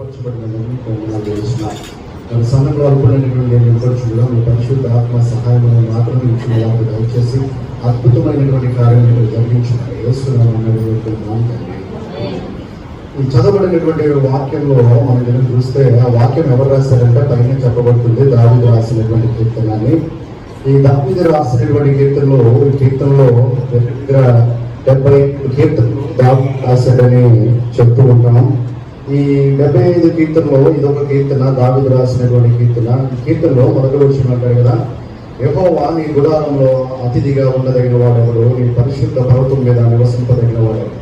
బలపరచబడినదని కొందరు తెలుస్తున్నాం. మన సమయంలో అనుకున్నటువంటి నింపరచులో మీ పరిశుద్ధ ఆత్మ సహాయం మాత్రమే ఇచ్చిన వారికి దయచేసి అద్భుతమైనటువంటి కార్యాలను జరిగించినారు. ఈ చదవబడినటువంటి వాక్యంలో మనం చూస్తే ఆ వాక్యం ఎవరు రాశారంటే పైన చెప్పబడుతుంది దావీదు రాసినటువంటి కీర్తన అని. ఈ దావీదు రాసినటువంటి కీర్తనలో 70 కీర్తనలు దావీదు రాశాడని చెప్తూ ఉంటాం. ఈ 75 కీర్తనలో ఇదొక కీర్తన, దావీదు రాసినటువంటి కీర్తన. ఈ కీర్తనలో మొదటి వచ్చిన అంటారు కదా, యెహోవా నీ గుడారంలో అతిథిగా ఉండదగిన వాడెవడు, నీ పరిశుద్ధ పర్వతం మీద నివసింపదగిన వాడెవడు.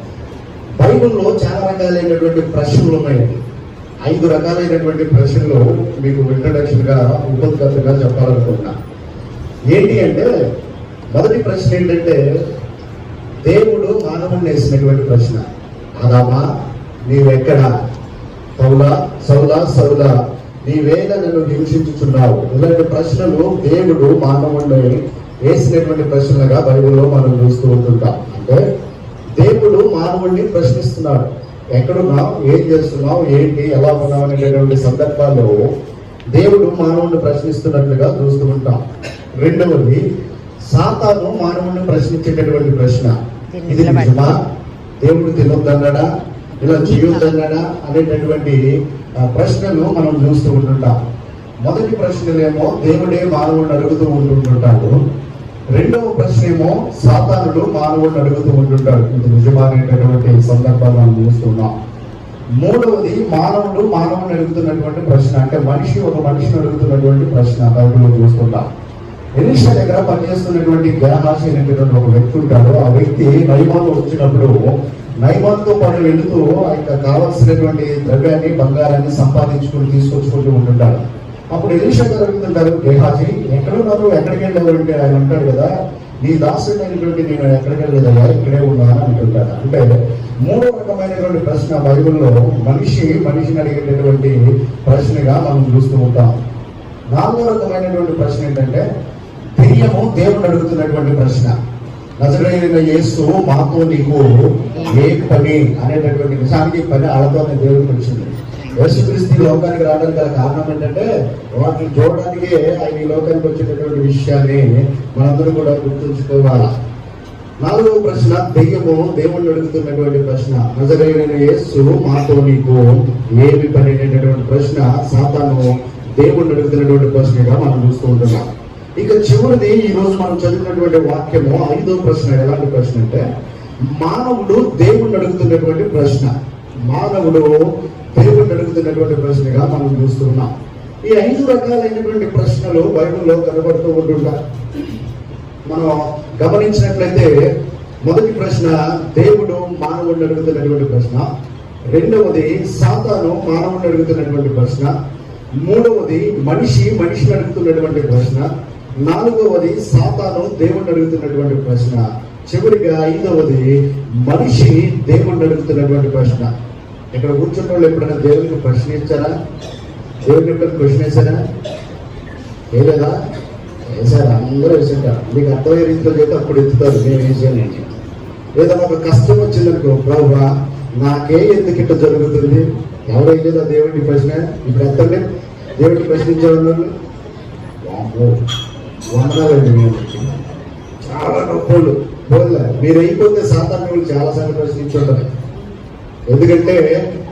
బైబిల్లో చాలా రకాలైనటువంటి ప్రశ్నలు ఉన్నాయి. 5 రకాలైనటువంటి ప్రశ్నలు మీకు ఇంట్రడక్షన్ గా ఉపద్ఘాతంగా చెప్పాలనుకుంటున్నా. ఏంటి అంటే, మొదటి ప్రశ్న ఏంటంటే దేవుడు మానవుని వేసినటువంటి ప్రశ్న. ఆదామా నీవెక్కడా, సౌలా నీవేళ నన్ను హింసించుచున్నావు. ఇలాంటి ప్రశ్నలు దేవుడు మానవుడిని వేసినటువంటి ప్రశ్నలుగా బైబిల్లో మనం చూస్తూ ఉంటుంటాం. అంటే దేవుడు మానవుడిని ప్రశ్నిస్తున్నాడు, ఎక్కడున్నావు, ఏం చేస్తున్నావు, ఏంటి, ఎలా ఉన్నావు అనేటటువంటి సందర్భాల్లో దేవుడు మానవుడిని ప్రశ్నిస్తున్నట్లుగా చూస్తూ ఉంటాం. రెండవది, సాతాను మానవుడిని ప్రశ్నించేటటువంటి ప్రశ్న. ఇది నిజమా, దేవుడు తినొద్దన్నాడా, ఇలా చేయొద్దన్నాడా అనేటటువంటి ప్రశ్నలు మనం చూస్తూ ఉంటుంటాం. మొదటి ప్రశ్నలేమో దేవుడే మానవుడిని అడుగుతూ ఉంటుంటాడు. రెండవ ప్రశ్న ఏమో సాతానుడు మానవుడిని అడుగుతూ ఉంటుంటాడు. ఇది నిజమా అనేటటువంటి సందర్భాలు మనం చూస్తున్నాం. మూడవది, మానవుడిని అడుగుతున్నటువంటి ప్రశ్న. అంటే ఒక మనిషిని అడుగుతున్నటువంటి ప్రశ్న బైబిల్లో చూస్తున్నాం. ఎలీషా దగ్గర పనిచేస్తున్నటువంటి గేహాషి అనేటువంటి ఒక వ్యక్తి ఉంటాడు. ఆ వ్యక్తి నైమాను వచ్చినప్పుడు నైమాన్తో పాటు వెళుతూ ఆయన కావాల్సినటువంటి ద్రవ్యాన్ని, బంగారాన్ని సంపాదించుకుని తీసుకొచ్చుకుంటూ ఉంటుంటాడు. అప్పుడు ఎలీషా గారు అడుగుతుంటారు, గేహాజీ ఎక్కడున్నారు, ఎక్కడికి వెళ్ళారు అంటే ఆయన అంటాడు కదా, నీ దాసుడు అయినటువంటి నేను ఎక్కడికి వెళ్ళలేదా, ఇక్కడే ఉన్నాను అంటుంటాడు. అంటే మూడో రకమైనటువంటి ప్రశ్న బైబిల్లో మనిషిని అడిగేటటువంటి ప్రశ్నగా మనం చూస్తూ ఉంటాం. నాలుగో రకమైనటువంటి ప్రశ్న ఏంటంటే దెయ్యము దేవుడు అడుగుతున్నటువంటి ప్రశ్న. నజరేయుడైన యేసు మాతో నీకు ఏ పని అనేటటువంటి నిజానికి పని ఆడతోనే దేవుడికి వచ్చింది. యేసుక్రీస్తు లోకానికి రావడానికి గల కారణం ఏంటంటే వాటిని చూడడానికే ఆయన ఈ లోకానికి వచ్చేటటువంటి విషయాన్ని మనందరూ కూడా గుర్తుంచుకోవాలి. నాలుగవ ప్రశ్న, దెయ్యము దేవుణ్ణి అడుగుతున్నటువంటి ప్రశ్న. నజరేయుడైన యేసు మాతో నీకు ఏమి పని అనేటటువంటి ప్రశ్న సాతాను దేవుణ్ణి అడుగుతున్నటువంటి ప్రశ్నగా మనం చూస్తూ ఉంటున్నాం. ఇక చివరిది ఈ రోజు మనం చదివినటువంటి వాక్యము 5వ ప్రశ్న. ఎలాంటి ప్రశ్న అంటే మానవుడు దేవుణ్ణి అడుగుతున్నటువంటి ప్రశ్న. ప్రశ్నగా మనం చూస్తున్నాం. ఈ 5 రకాలైనటువంటి ప్రశ్నలు బైబిల్లో కనబడుతూ ఉంటుంటాయి. మనం గమనించినట్లయితే మొదటి ప్రశ్న దేవుడు మానవుడిని అడుగుతున్నటువంటి ప్రశ్న. రెండవది, సాతాను మానవుడిని అడుగుతున్నటువంటి ప్రశ్న. మూడవది, మనిషిని అడుగుతున్నటువంటి ప్రశ్న. నాలుగవది, సాతాను దేవుణ్ణి అడుగుతున్నటువంటి ప్రశ్న. చివరిగా 5వది, మనిషి దేవుణ్ణి అడుగుతున్నటువంటి ప్రశ్న. ఇక్కడ కూర్చున్న వాళ్ళు ఎప్పుడైనా దేవునికి ప్రశ్న ఇచ్చారా? దేవుడికి ఎప్పుడైనా క్వశ్చన్ వేసారా? వేయలేదా? వేసారా? అందరూ వేసారు. మీకు అర్థమయ్యే రీతిలో చేస్తే అప్పుడు ఎత్తుతారు, నేను వేసానండి. ఏదైనా ఒక కష్టం వచ్చిందనుకో, ప్రభువా నాకే ఎందుకు ఇట్లా జరుగుతుంది, ఎవరైనా దేవుడిని ప్రశ్న. ఇప్పుడు ఎత్తండి, దేవుడిని ప్రశ్నించేవాళ్ళు వందనాలండి. చాలా గొప్పలు పోలే. మీరు అయిపోతే సాధారణ చాలాసార్లు ప్రశ్నించుంటారు. ఎందుకంటే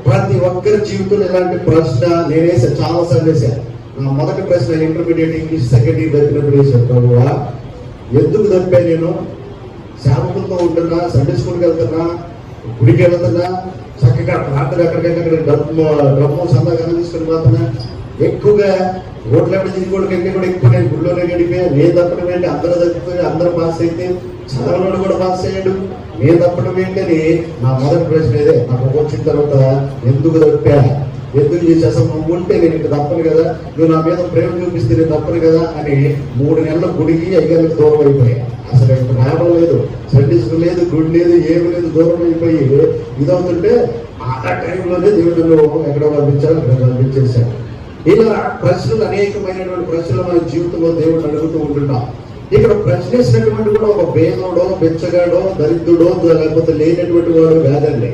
ప్రతి ఒక్కరి జీవితంలో ఇలాంటి ప్రశ్న నేనేసా, చాలాసార్లు వేసాను. నా మొదటి ప్రశ్న ఇంటర్మీడియట్ ఇంగ్లీష్ సెకండ్ ఇయర్ తప్పినప్పుడు వేసాను, ప్రభువా ఎందుకు తప్పా, నేను సేవకులతో ఉంటున్నా, సండే స్కూల్కి వెళ్తున్నా, గుడికి వెళ్తున్నా, చక్కగా ప్రార్థన ఎక్కడికైనా డ్రమ్ము సందాకాలం తీసుకుని పోతున్నా, ఎక్కువగా రోడ్ల తిరిగి కూడా ఎక్కువ నేను గుడిలోనే గడిపే, నేను తప్పడం ఏంటి, అందరూ తప్పిపోయి అందరూ పాస్ అయితే చదవలోడు కూడా పాస్ అయ్యాడు, నేను తప్పడం ఏంటని నా మొదటి ప్రశ్న ఇదే. నాకు వచ్చిన తర్వాత ఎందుకు తప్పా, ఎందుకు చేసి అసలు నువ్వు ఉంటే నేను ఇంక తప్పను కదా, నువ్వు నా మీద ప్రేమ చూపిస్తే నేను తప్పను కదా అని 3 నెలల గుడికి 5 గంటలకు దూరం అయిపోయాయి. అసలు ఇప్పుడు రావడం లేదు, సర్టిస్ లేదు, గుడి లేదు, ఏమి లేదు, దూరం అయిపోయి ఇదవుతుంటే ఆ టైంలోనే దేవుడు ఎక్కడో పంపించారు, అక్కడ పంపించేశాడు. ఇలా ప్రశ్నలు, అనేకమైనటువంటి ప్రశ్నలు మన జీవితంలో దేవుడు అడుగుతూ ఉంటున్నాం. ఇక్కడ ప్రశ్నించినటువంటి కూడా ఒక పేదోడో, బెచ్చగాడో, దరిద్రుడో, లేకపోతే లేనటువంటి వాడు కాదండి.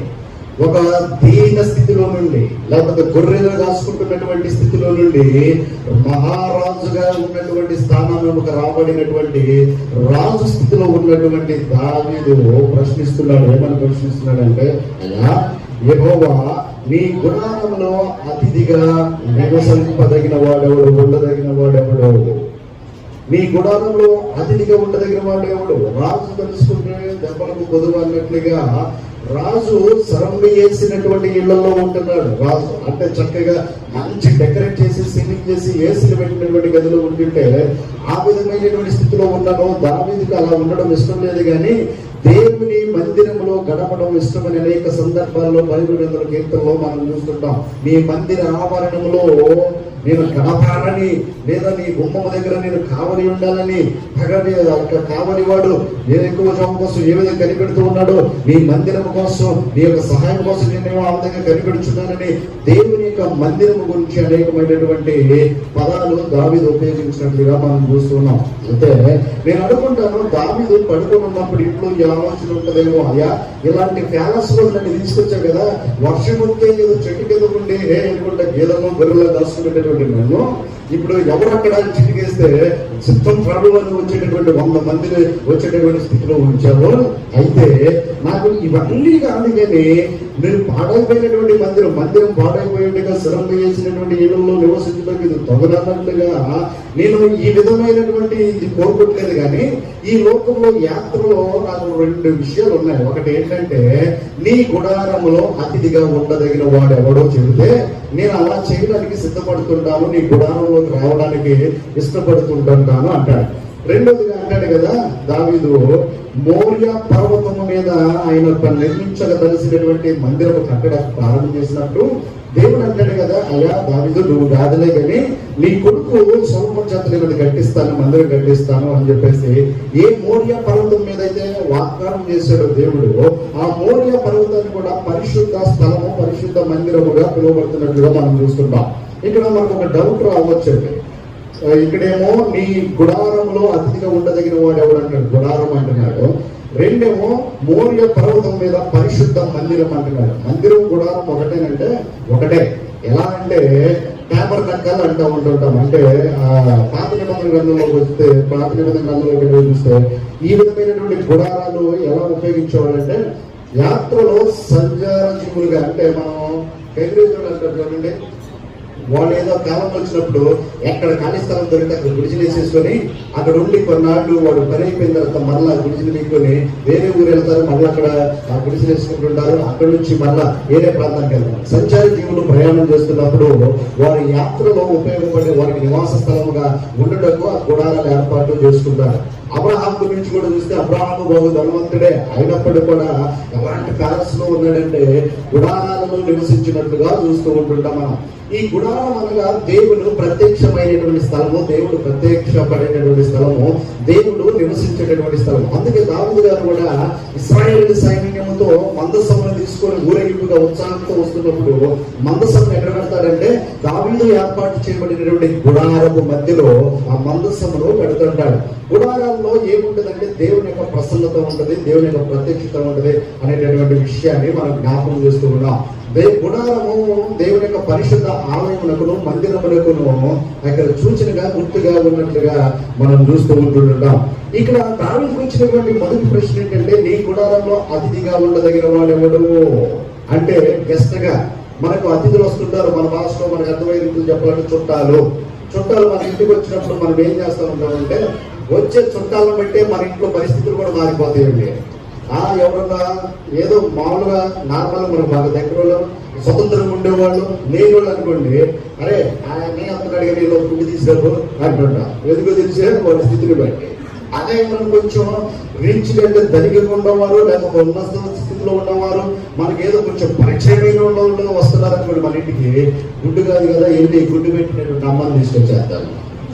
ఒక దీన స్థితిలో నుండి, లేకపోతే గొర్రెలు కాసుకుంటున్నటువంటి స్థితిలో నుండి మహారాజుగా ఉన్నటువంటి స్థానంలోకి రాబడినటువంటి రాజు స్థితిలో ఉన్నటువంటి దావీదు ప్రశ్నిస్తున్నాడు. ఏమని ప్రశ్నిస్తున్నాడంటే, అయ్యా యెహోవా నీ గుడారంలో అతిథిగా నివసింపదగిన వాడెవడు, ఉండదగిన వాడెవడు? నీ గుడారంలో అతిథిగా ఉండదగిన వాడెవడు? రాజు తెలుసుకుంటే దెబ్బలకు కొదువు అన్నట్లుగా రాజు సరంగి వేసినటువంటి ఇళ్లలో ఉంటున్నాడు. రాజు అంటే చక్కగా మంచి డెకరేట్ చేసి సీలింగ్ చేసి ఏసీలు పెట్టినటువంటి గదిలో ఉంటుంటే ఆ విధమైనటువంటి స్థితిలో ఉన్నాను. దావీదుకి అలా ఉండడం ఇష్టం లేదు, కానీ దేవుని మందిరంలో గడపడం ఇష్టమని అనేక సందర్భాల్లో బైబిల్ గ్రంథాల కీర్తనలో మనం చూస్తుంటాం. నీ మందిర ఆవరణంలో నేను గడపాలని, లేదా నీ గుమ్మం దగ్గర నేను కావలి ఉండాలని, కావలి వాడు నేను ఎక్కువ జాబ్ కోసం ఏ విధంగా కనిపెడుతూ ఉన్నాడో, నీ మందిరం కోసం, నీ యొక్క సహాయం కోసం నేనేమో ఆ విధంగా కనిపెడుచున్నానని దేవుని యొక్క మందిరం గురించి అనేకమైనటువంటి పదాలు దావీదు ఉపయోగించినట్లుగా మనం చూస్తున్నాం. అయితే నేను అనుకుంటాను, దావీదు పడుకొని ఉన్నప్పుడు ఇంట్లో ఈ ఆలోచన ఉంటుందేమో, అయ్యా ఇలాంటి ప్యాలెస్ లో నన్ను తీసుకొచ్చా కదా, వర్షం వస్తే ఏదో చెట్టు కింద ఉండి అనుకుంటే గేదెలో గొర్రెలో దాచుకునేటటువంటి నన్ను ఇప్పుడు ఎవరు అక్కడ చిటికేస్తే సిద్ధం ప్రాణులను వచ్చేటటువంటి 100 మంది వచ్చేటటువంటి స్థితిలో ఉంచావు. అయితే నాకు ఇవన్నీ కాదు, కానీ మీరు పాడైపోయినటువంటి మందిరం పాడైపోయేట్టుగా శిరం వేసినటువంటి ఇళ్లలో నివసించడం ఇది తగునన్నట్లుగా నేను ఈ విధమైనటువంటి ఇది కోరుకోవట్లేదు. కానీ ఈ లోకంలో యాత్రలో నాకు 2 విషయాలు ఉన్నాయి. ఒకటి ఏంటంటే, నీ గుడారంలో అతిథిగా ఉండదగిన వాడు ఎవడో చెబితే నేను అలా చేయడానికి సిద్ధపడుతుంటాను, నీ గుడారంలోకి రావడానికి ఇష్టపడుతుంటాను అంటాడు. రెండోదిగా అంటాడు కదా దావీదు, మోరియా పర్వతము మీద ఆయన నిర్మించగలిసినటువంటి మందిరం కట్టడం ప్రారంభం చేసినట్టు దేవుడు అంటాడు కదా, అయ్యా దావీదు నువ్వు కాదులే కానీ నీ కొడుకు సొలొమోను చేత నేను కట్టిస్తాను, మందిరం కట్టిస్తాను అని చెప్పేసి ఏ మోరియా పర్వతం మీద అయితే వాగ్దానం చేశాడో దేవుడు, ఆ మోరియా పర్వతాన్ని కూడా పరిశుద్ధ స్థలము, పరిశుద్ధ మందిరముగా పిలువబడుతున్నట్లుగా మనం చూస్తున్నాం. ఇక్కడ మనకు ఒక డౌట్ రావచ్చండి. ఇక్కడేమో నీ గుడారంలో అతిథిగా ఉండదగిన వాడు ఎవడు అంటాడు, గుడారం అంటున్నాడు. రెండేమో మోరియా పర్వతం మీద పరిశుద్ధ మందిరం అంటున్నాడు. మందిరం గుడారం ఒకటేనంటే ఒకటే. ఎలా అంటే పేపర్ కట్టాలు అంటూ ఉంటుంటాం. అంటే పాత నిబంధన గ్రంథంలోకి వస్తే, పాత నిబంధన గ్రంథంలోకి చూస్తే ఈ విధమైనటువంటి గుడారాలు ఎలా ఉపయోగించేవాళ్ళంటే యాత్రలో సంచార జీవులుగా, అంటే మనం కేంద్రీయులు అంటారు చూడండి, వాళ్ళు ఏదో కాలం వచ్చినప్పుడు ఎక్కడ ఖాళీ స్థలం దొరికితే అక్కడ గుడిసెలు వేసేసుకొని అక్కడ ఉండి కొన్నాళ్ళు వాడు పని అయిపోయిన తర్వాత మళ్ళా గుడిసెలు తీసుకొని వేరే ఊరు వెళ్తారు, మళ్ళీ అక్కడ ఆ గుడిసెలు వేసుకుంటుంటారు. అక్కడ నుంచి మళ్ళా వేరే ప్రాంతానికి వెళ్తారు. సంచారి జీవులు ప్రయాణం చేస్తున్నప్పుడు వారి యాత్రలో ఉపయోగపడే వారికి నివాస స్థలముగా ఉండటకు ఆ గుడారాలు ఏర్పాటు చేసుకుంటారు. అబ్రహాం గురించి కూడా చూస్తే అబ్రహాము బహు ధనవంతుడే అయినప్పటికీ కూడా ఎలాంటి ప్యాలెస్ లో ఉన్నాడంటే గుడారాలలో నివసించినట్లుగా చూస్తూ ఉంటుంటాం మనం. ఈ గుడారం అనగా దేవుడు ప్రత్యక్షమైనటువంటి స్థలము, దేవుడు ప్రత్యక్షపడేటటువంటి స్థలము, దేవుడు నివసించేటటువంటి స్థలము. అందుకే దావీదు గారు కూడా ఇశ్రాయేలు సైన్యముతో మందసమును తీసుకొని ఊరేగింపుగా ఉత్సాహంతో వస్తున్నప్పుడు మందసమును ఎక్కడ పెడతాడంటే దావీదు ఏర్పాటు చేయబడినటువంటి గుడారపు మధ్యలో ఆ మందసమును పెడుతుంటాడు. గుడారాల్లో ఏముంటదంటే దేవుని యొక్క ప్రసన్నత ఉంటుంది, దేవుని యొక్క ప్రత్యక్షత ఉంటుంది అనేటటువంటి విషయాన్ని మనం జ్ఞాపకం చేస్తూ ఉన్నాం. గుడారము దేవుని యొక్క పరిశుద్ధ ఆలయమునకును మందిరమునకును అక్కడ సూచనగా గుర్తుగా ఉన్నట్లుగా మనం చూస్తూ ఉంటుంటాం. ఇక్కడ దావీదుకు వచ్చినటువంటి మొదటి ప్రశ్న ఏంటంటే, నీ గుడారంలో అతిథిగా ఉండదగిన వాడెవడు అంటే గెస్ట్ గా. మనకు అతిథులు వస్తుంటారు, మన భాషలో మనకు అర్థమయ్యే చెప్పాలంటే చుట్టాలు మన ఇంటికి వచ్చినప్పుడు మనం ఏం చేస్తూ ఉంటామంటే, వచ్చే చుట్టాలను బట్టే మన ఇంట్లో పరిస్థితులు కూడా మారిపోతాయండి. ఎవరన్నా ఏదో మామూలుగా నార్మల్ మనం బాగా దగ్గర స్వతంత్రంగా ఉండేవాళ్ళు లేని వాళ్ళు అనుకోండి, అరే ఆయన అంటున్నాడు కానీ ఏదో ఫుడ్ తీసుకెళ్ళు అంటుంటా, ఎందుకో తెలిసే వాళ్ళ స్థితిని బట్టి. అదే మనం కొంచెం రిచ్ కంటే ధనికంగా ఉన్నవారు, లేకపోతే ఉన్నత స్థితిలో ఉన్నవారు, మనకి ఏదో కొంచెం పరిచయమైన వాళ్ళు వస్తున్నారు అనుకోండి మన ఇంటికి, గుడ్డు కాదు కదా ఏంటి గుడ్డు పెట్టినటువంటి అమ్మాయిని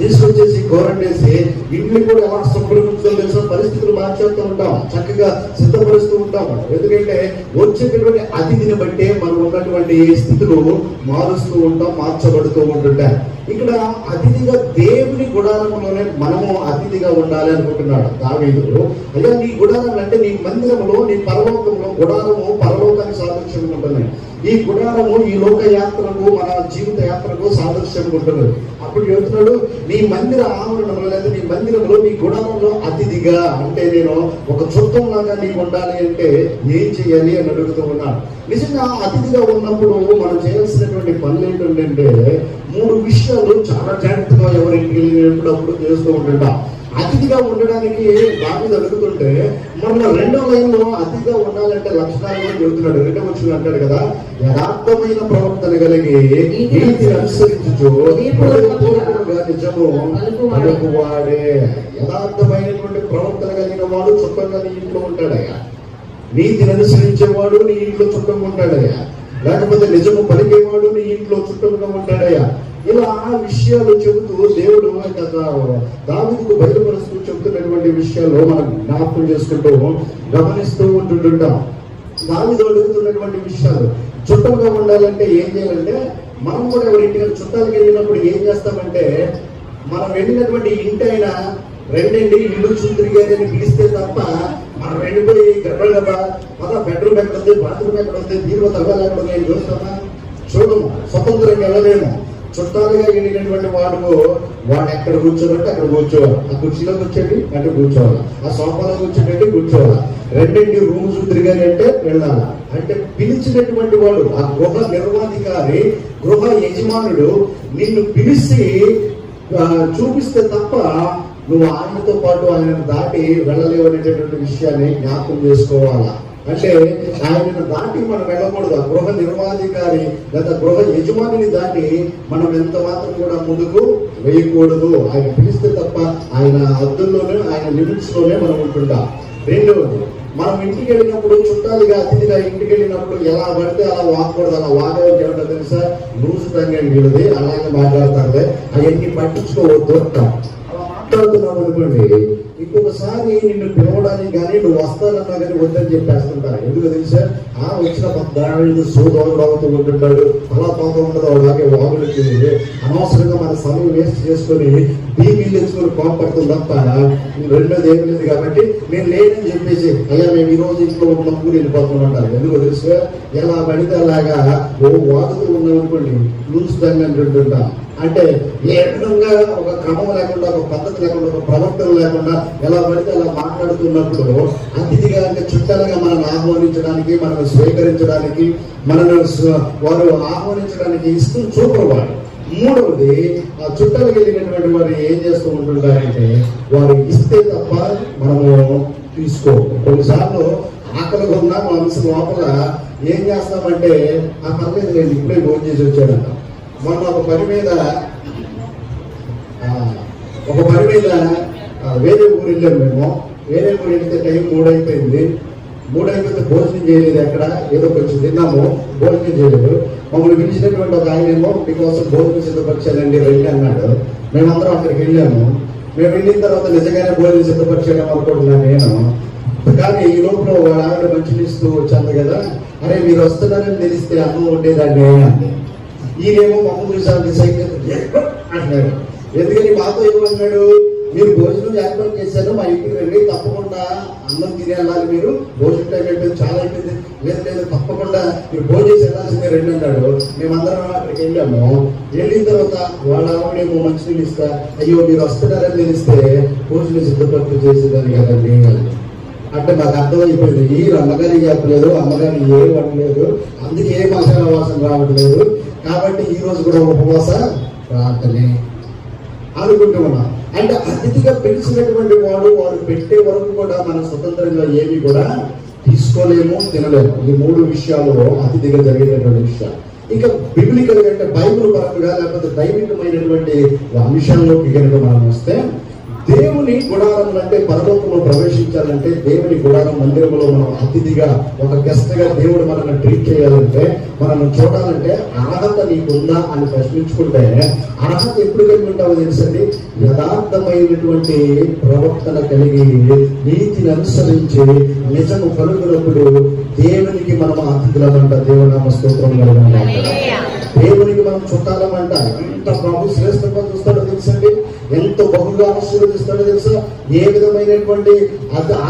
తీసుకొచ్చేసి గోరంటేసి ఇంట్లో కూడా ఎలా సంప్రదించాలో తెలిసిన పరిస్థితులు మార్చేస్తూ ఉంటాం, చక్కగా సిద్ధపరుస్తూ ఉంటాం. ఎందుకంటే వచ్చేటటువంటి అతిథిని బట్టే మనం ఉన్నటువంటి స్థితులు మారుస్తూ ఉంటాం, మార్చబడుతూ ఉంటుంటాయి. ఇక్కడ అతిథిగా దేవుని గుడారంలోనే మనము అతిథిగా ఉండాలి అనుకుంటున్నాడు దావీదు. అయ్యా నీ గుడారం అంటే నీ మందిరంలో, నీ పరలోకంలో, గుడారము పరలోకానికి సాదృశ్యం ఉంటుంది. ఈ గుడారము ఈ లోక యాత్రకు, మన జీవిత యాత్రకు సాదృశ్యం ఉంటుంది. అప్పుడు చెబుతున్నాడు, నీ మందిర ఆవరణంలో లేదా నీ మందిరంలో, నీ గుడారంలో అతిథిగా, అంటే నేను ఒక చుట్టం లాగా నీకు ఉండాలి అంటే ఏం చేయాలి అని అడుగుతూ ఉన్నాడు. నిజంగా అతిథిగా ఉన్నప్పుడు మనం చేయాల్సినటువంటి పనులు ఏంటంటే 3 విషయాలు చాలా జాగ్రత్తగా ఎవరింటికి వెళ్ళినప్పుడు చేస్తూ ఉంటుంటాం. అతిథిగా ఉండడానికి దావీదు అడుగుతుంటే మన 2వ లైన్లో అతిథిగా ఉండాలంటే లక్షణాలు చెబుతున్నాడు. 2వ వచనం అంటాడు కదా, యథార్థమైన ప్రవర్తన కలిగి నీతిని అనుసరించు నిజము పలుకువాడే. యథార్థమైనటువంటి ప్రవర్తన కలిగిన వాడు చుట్టంగా నీ ఇంట్లో ఉంటాడయ్యా. నీతిని అనుసరించేవాడు నీ ఇంట్లో చుట్టంగా ఉంటాడయ్యా. లేకపోతే నిజము పలికేవాడు నీ ఇంట్లో చుట్టంగా ఉంటాడయ్యా. ఇలా ఆ విషయాలు చెబుతూ దేవుడు దావీదుకు బయలుపరుస్తూ చెబుతున్నటువంటి విషయాలు మనం జ్ఞాపకం చేసుకుంటూ గమనిస్తూ ఉంటుంటాం. దావీదు అడుగుతున్నటువంటి విషయాలు చుట్టంగా ఉండాలంటే ఏం చేయాలంటే, మనం కూడా ఎవరింటికి చుట్టాలకు వెళ్ళినప్పుడు ఏం చేస్తామంటే, మనం వెళ్ళినటువంటి ఇంటి అయిన రెండండి ఇల్లు చూతిరిగారని పిలిస్తే తప్ప మనం వెళ్ళిపోయి గడప బెడ్రూమ్ ఎక్కడ ఉంది, బాత్రూమ్ ఎక్కడ ఉంది, దీర్ఘ తగ్గాలు ఎక్కడ ఉంది చూస్తామా? చూడము. స్వతంత్రంగా వెళ్ళలేము. చుట్టాలుగా వెళ్ళినటువంటి వాడు ఎక్కడ కూర్చోవాలంటే అక్కడ కూర్చోవాలి. ఆ కుర్చీలో కూర్చోండి అంటే కూర్చోవాలి, ఆ సోఫాలో కూర్చోండి కూర్చోవాలి. రెండింటి రూమ్స్ తిరిగాలి అంటే వెళ్ళాలి. అంటే పిలిచినటువంటి వాడు, ఆ గృహ నిర్వాధికారి, గృహ యజమానుడు నిన్ను పిలిచి చూపిస్తే తప్ప నువ్వు ఆయనతో పాటు ఆయనను దాటి వెళ్ళలేవు అనేటటువంటి విషయాన్ని జ్ఞాపకం చేసుకోవాలా. అంటే ఆయనను దాటి మనం వెళ్ళకూడదు. ఆ గృహ నిర్వాధికారి లేదా గృహ యజమానిని దాటి మనం ఎంత మాత్రం కూడా ముందుకు వేయకూడదు. ఆయన పిలిస్తే తప్ప ఆయన హద్దుల్లోనే, ఆయన లిమిట్స్ లోనే మనం ఉంటుంటాం. 2వది, మనం ఇంటికి వెళ్ళినప్పుడు, చుట్టాలుగా అతిథిగా ఇంటికి వెళ్ళినప్పుడు ఎలా పడితే అలా వాగకూడదు. అలా వాగేవాళ్ళు ఏమంటో తెలుసా? లూజు తంగా వీళ్ళది, అలాగే మాట్లాడతారులే, అవన్నీ పట్టించుకోవద్దు. అలా మాట్లాడుతున్నాం అనుకోండి, ఇంకొకసారి నిన్ను పిలవడానికి కానీ నువ్వు వస్తానన్నా కానీ వద్దని చెప్పేస్తుంటారు. ఎందుకు తెలుసా? వచ్చిన దాని సోదరుడు అవుతూ ఉంటుంటాడు, అలా పోతూ ఉండదు. అలాగే వాగులకి అనవసరంగా మన సమయం వేస్ట్ చేసుకొని బీపీలు తెచ్చుకొని కోపడుతుంది తప్ప 2వది ఏం లేదు. కాబట్టి నేను లేదని చెప్పేసి అయ్యా మేము ఈ రోజు ఇంట్లో ఉన్న పూలు వెళ్ళిపోతుంటారు. ఎందుకు తెలుసు? ఎలా పడితే అలాగా వాగుతూ ఉన్నాం అనుకోండి, లూచుతంగా అంటుంటాం. అంటే ఏ విధంగా ఒక క్రమం లేకుండా, ఒక పద్ధతి లేకుండా, ఒక ప్రవర్తన లేకుండా ఎలా పడితే అలా మాట్లాడుతున్నప్పుడు అతిథిగా, అంటే చుట్టాలుగా మనల్ని ఆహ్వానించడానికి, మనల్ని స్వీకరించడానికి, మనల్ని వారు ఆహ్వానించడానికి ఇష్టం చూపేవాడు. 3వది, ఆ చుట్టాలకు వెళ్ళినటువంటి వారు ఏం చేస్తూ ఉంటుంటారంటే, వారు ఇస్తే తప్ప మనము తీసుకో. కొన్నిసార్లు ఆకలిగా ఉన్నా మా మనసు లోపల ఏం చేస్తామంటే, ఆ పర్లేదు నేను ఇప్పుడే భోజనం చేసి వచ్చాడంట. మొన్న ఒక పని మీద వేరే ఊరు వెళ్ళాము మేము. వేరే ఊరు వెళ్తే టైం 3 అయిపోయింది. 3 అయిపోతే భోజనం చేయలేదు. ఎక్కడ ఏదో కొంచెం తిన్నాము, భోజనం చేయలేదు. మమ్మల్ని పిలిచినటువంటి ఒక ఆయన ఏమో మీకోసం భోజనం సిద్ధపరచాలండి రండి అన్నాడు. మేమందరం అక్కడికి వెళ్ళాము. మేము వెళ్ళిన తర్వాత నిజంగానే భోజనం సిద్ధపరచాము అనుకుంటున్నాను నేను. కానీ ఈ లోపల వాళ్ళ ఆవిడ మంచి ఇస్తూ వచ్చాను కదా, అరే మీరు వస్తున్నారని తెలిస్తే అన్నం ఉండేదాన్ని అండి. ఈయనేమో మమ్మల్ని చూసాను సైకిల్ అంటున్నాడు. ఎందుకని మాతో ఏమన్నాడు, మీరు భోజనం ఏర్పాటు చేశారు, మా ఇంటికి రండి, తప్పకుండా అన్నం తిని వెళ్ళాలి, మీరు భోజనం టైం అయిపోయింది, చాలా అయిపోయింది, లేదు తప్పకుండా మీరు భోజనం చేసి వెళ్ళాల్సిందే రండి అన్నాడు. మేమందరం అక్కడికి వెళ్ళాము. వెళ్ళిన తర్వాత వాళ్ళ ఆవిడేమో మంచినీళ్ళు ఇస్తా, అయ్యో మీరు వస్తున్నారని తెలిస్తే భోజనం సిద్ధపట్టు చేసేదాన్ని కదండి. అంటే మాకు అర్థమైపోయింది, ఈ అమ్మగారికి చెప్పలేదు, అమ్మగారికి ఏ వండలేదు, అందుకే ఏ మసాలా వాసన రావట్లేదు, కాబట్టి ఈ రోజు కూడా ఉపవాస ప్రార్థనే అనుకుంటూ ఉన్నా. అంటే అతిథిగా పిలిచినటువంటి వారు పెట్టే వరకు కూడా మనం స్వతంత్రంగా ఏమి కూడా తీసుకోలేము, తినలేము. ఈ 3 విషయాలు అతిథిగా జరిగేటటువంటి విషయాలు. ఇంకా బిబ్లికల్ అంటే బైబిల్ పరంగా లేకపోతే దైవికమైనటువంటి అంశాల్లోకి కనుక మనం వస్తే, దేవుని గుడారం అంటే పరలోకంలో ప్రవేశించాలంటే, దేవుని గుడారం మందిరంలో మనం అతిథిగా, ఒక గెస్ట్ గా దేవుడు మనల్ని ట్రీట్ చేయాలంటే, మనల్ని చూడాలంటే అర్హత నీకుందా అని ప్రశ్నించుకుంటే, అర్హత ఎప్పుడు కలిగి ఉంటావో తెలుసండి? యథార్థమైనటువంటి ప్రవర్తన కలిగి, నీతిని అనుసరించి, నిజము కలుగునప్పుడు దేవునికి మనం అతిథులమంట. దేవునామ స్తోత్రం కలుగునంట. దేవునికి మనం చుట్టాలమంట. ఎంత ప్రభు శ్రేష్టంగా చూస్తాడో తెలుసండి? ఎంతో బహుగా ఆశీర్వదిస్తాడో తెలుసా? ఏ విధమైనటువంటి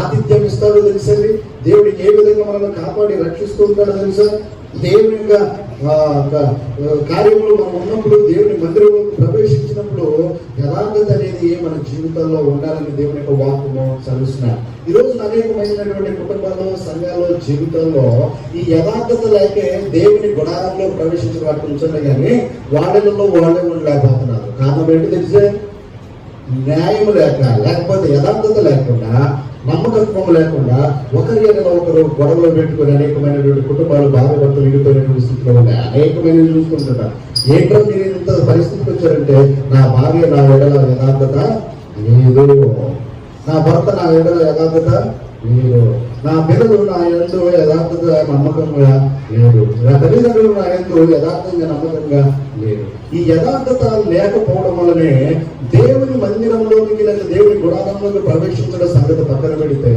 ఆతిథ్యం ఇస్తాడో తెలుసండి. దేవుడు ఏ విధంగా మనల్ని కాపాడి రక్షిస్తూ ఉంటాడో తెలుసా? దేవుని యొక్క కార్యంలో మనం ఉన్నప్పుడు, దేవుని మందిరంలో ప్రవేశించినప్పుడు యథార్థత అనేది మన జీవితంలో ఉండాలని దేవుని యొక్క వాక్యము చదువుతున్నారు. ఈ రోజు అనేకమైనటువంటి కుటుంబాల్లో, సంఘాల్లో, జీవితంలో ఈ యథార్థత లేకే దేవుని గుడారంలో ప్రవేశించిన వాటి ఉంచండి, కానీ వాళ్ళలో వాళ్ళే ఉండలేకపోతున్నారు. కారణం ఏంటి తెలిసే? న్యాయం లేకపోతే యథార్థత లేకుండా, నమ్మకత్వం లేకుండా ఒకరి ఒకరు గొడవలు పెట్టుకుని అనేకమైనటువంటి కుటుంబాలు భార్యాభర్తలు విడిపోయినటువంటి స్థితిలో ఉన్నాయి. అనేకమైన చూసుకుంటున్నారు. ఏంటో మీరు ఇంత పరిస్థితికి వచ్చారంటే, నా భార్య నా ఎడల యథార్థత లేదు, నా భర్త నా ఎడల యథార్థత లేదు, నా పిల్లలు నా యందు యథార్థత నమ్మకంగా లేదు, నా తల్లిదండ్రులు నా యందు యథార్థంగా నమ్మకంగా లేదు. ఈ యథార్థత లేకపోవడం వల్లనే దేవుని మందిరంలోనికి లేదా దేవుని గుడారంలోకి ప్రవేశించడం సంగతి పక్కన పెడితే,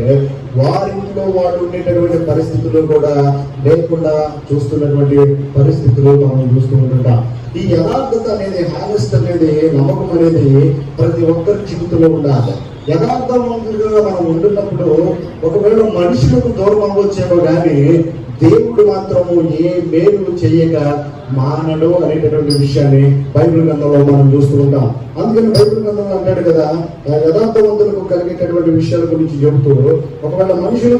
వారింట్లో వాడు ఉండేటటువంటి పరిస్థితులు కూడా లేకుండా చూస్తున్నటువంటి పరిస్థితులు మనం చూస్తూ ఉంటుంటాం. ఈ యథార్థత అనేది, హానెస్ట్ అనేది, నమ్మకం అనేది ప్రతి ఒక్కరి జీవితంలో ఉండాలి. యథార్థవంతులుగా మనం ఉంటున్నప్పుడు ఒకవేళ మనుషులకు దూరం అవ్వచ్చేమో కానీ దేవుడు మాత్రము ఏ మేలు చేయక మానడు అనేటటువంటి విషయాన్ని బైబిల్ గ్రంథంలో మనం చూస్తూ ఉంటాం. అందుకని బైబిల్ గ్రంథంలో అంటాడు కదా, యథార్థవంతులకు కలిగేటటువంటి విషయాల గురించి చెబుతూ, ఒకవేళ మనుషుల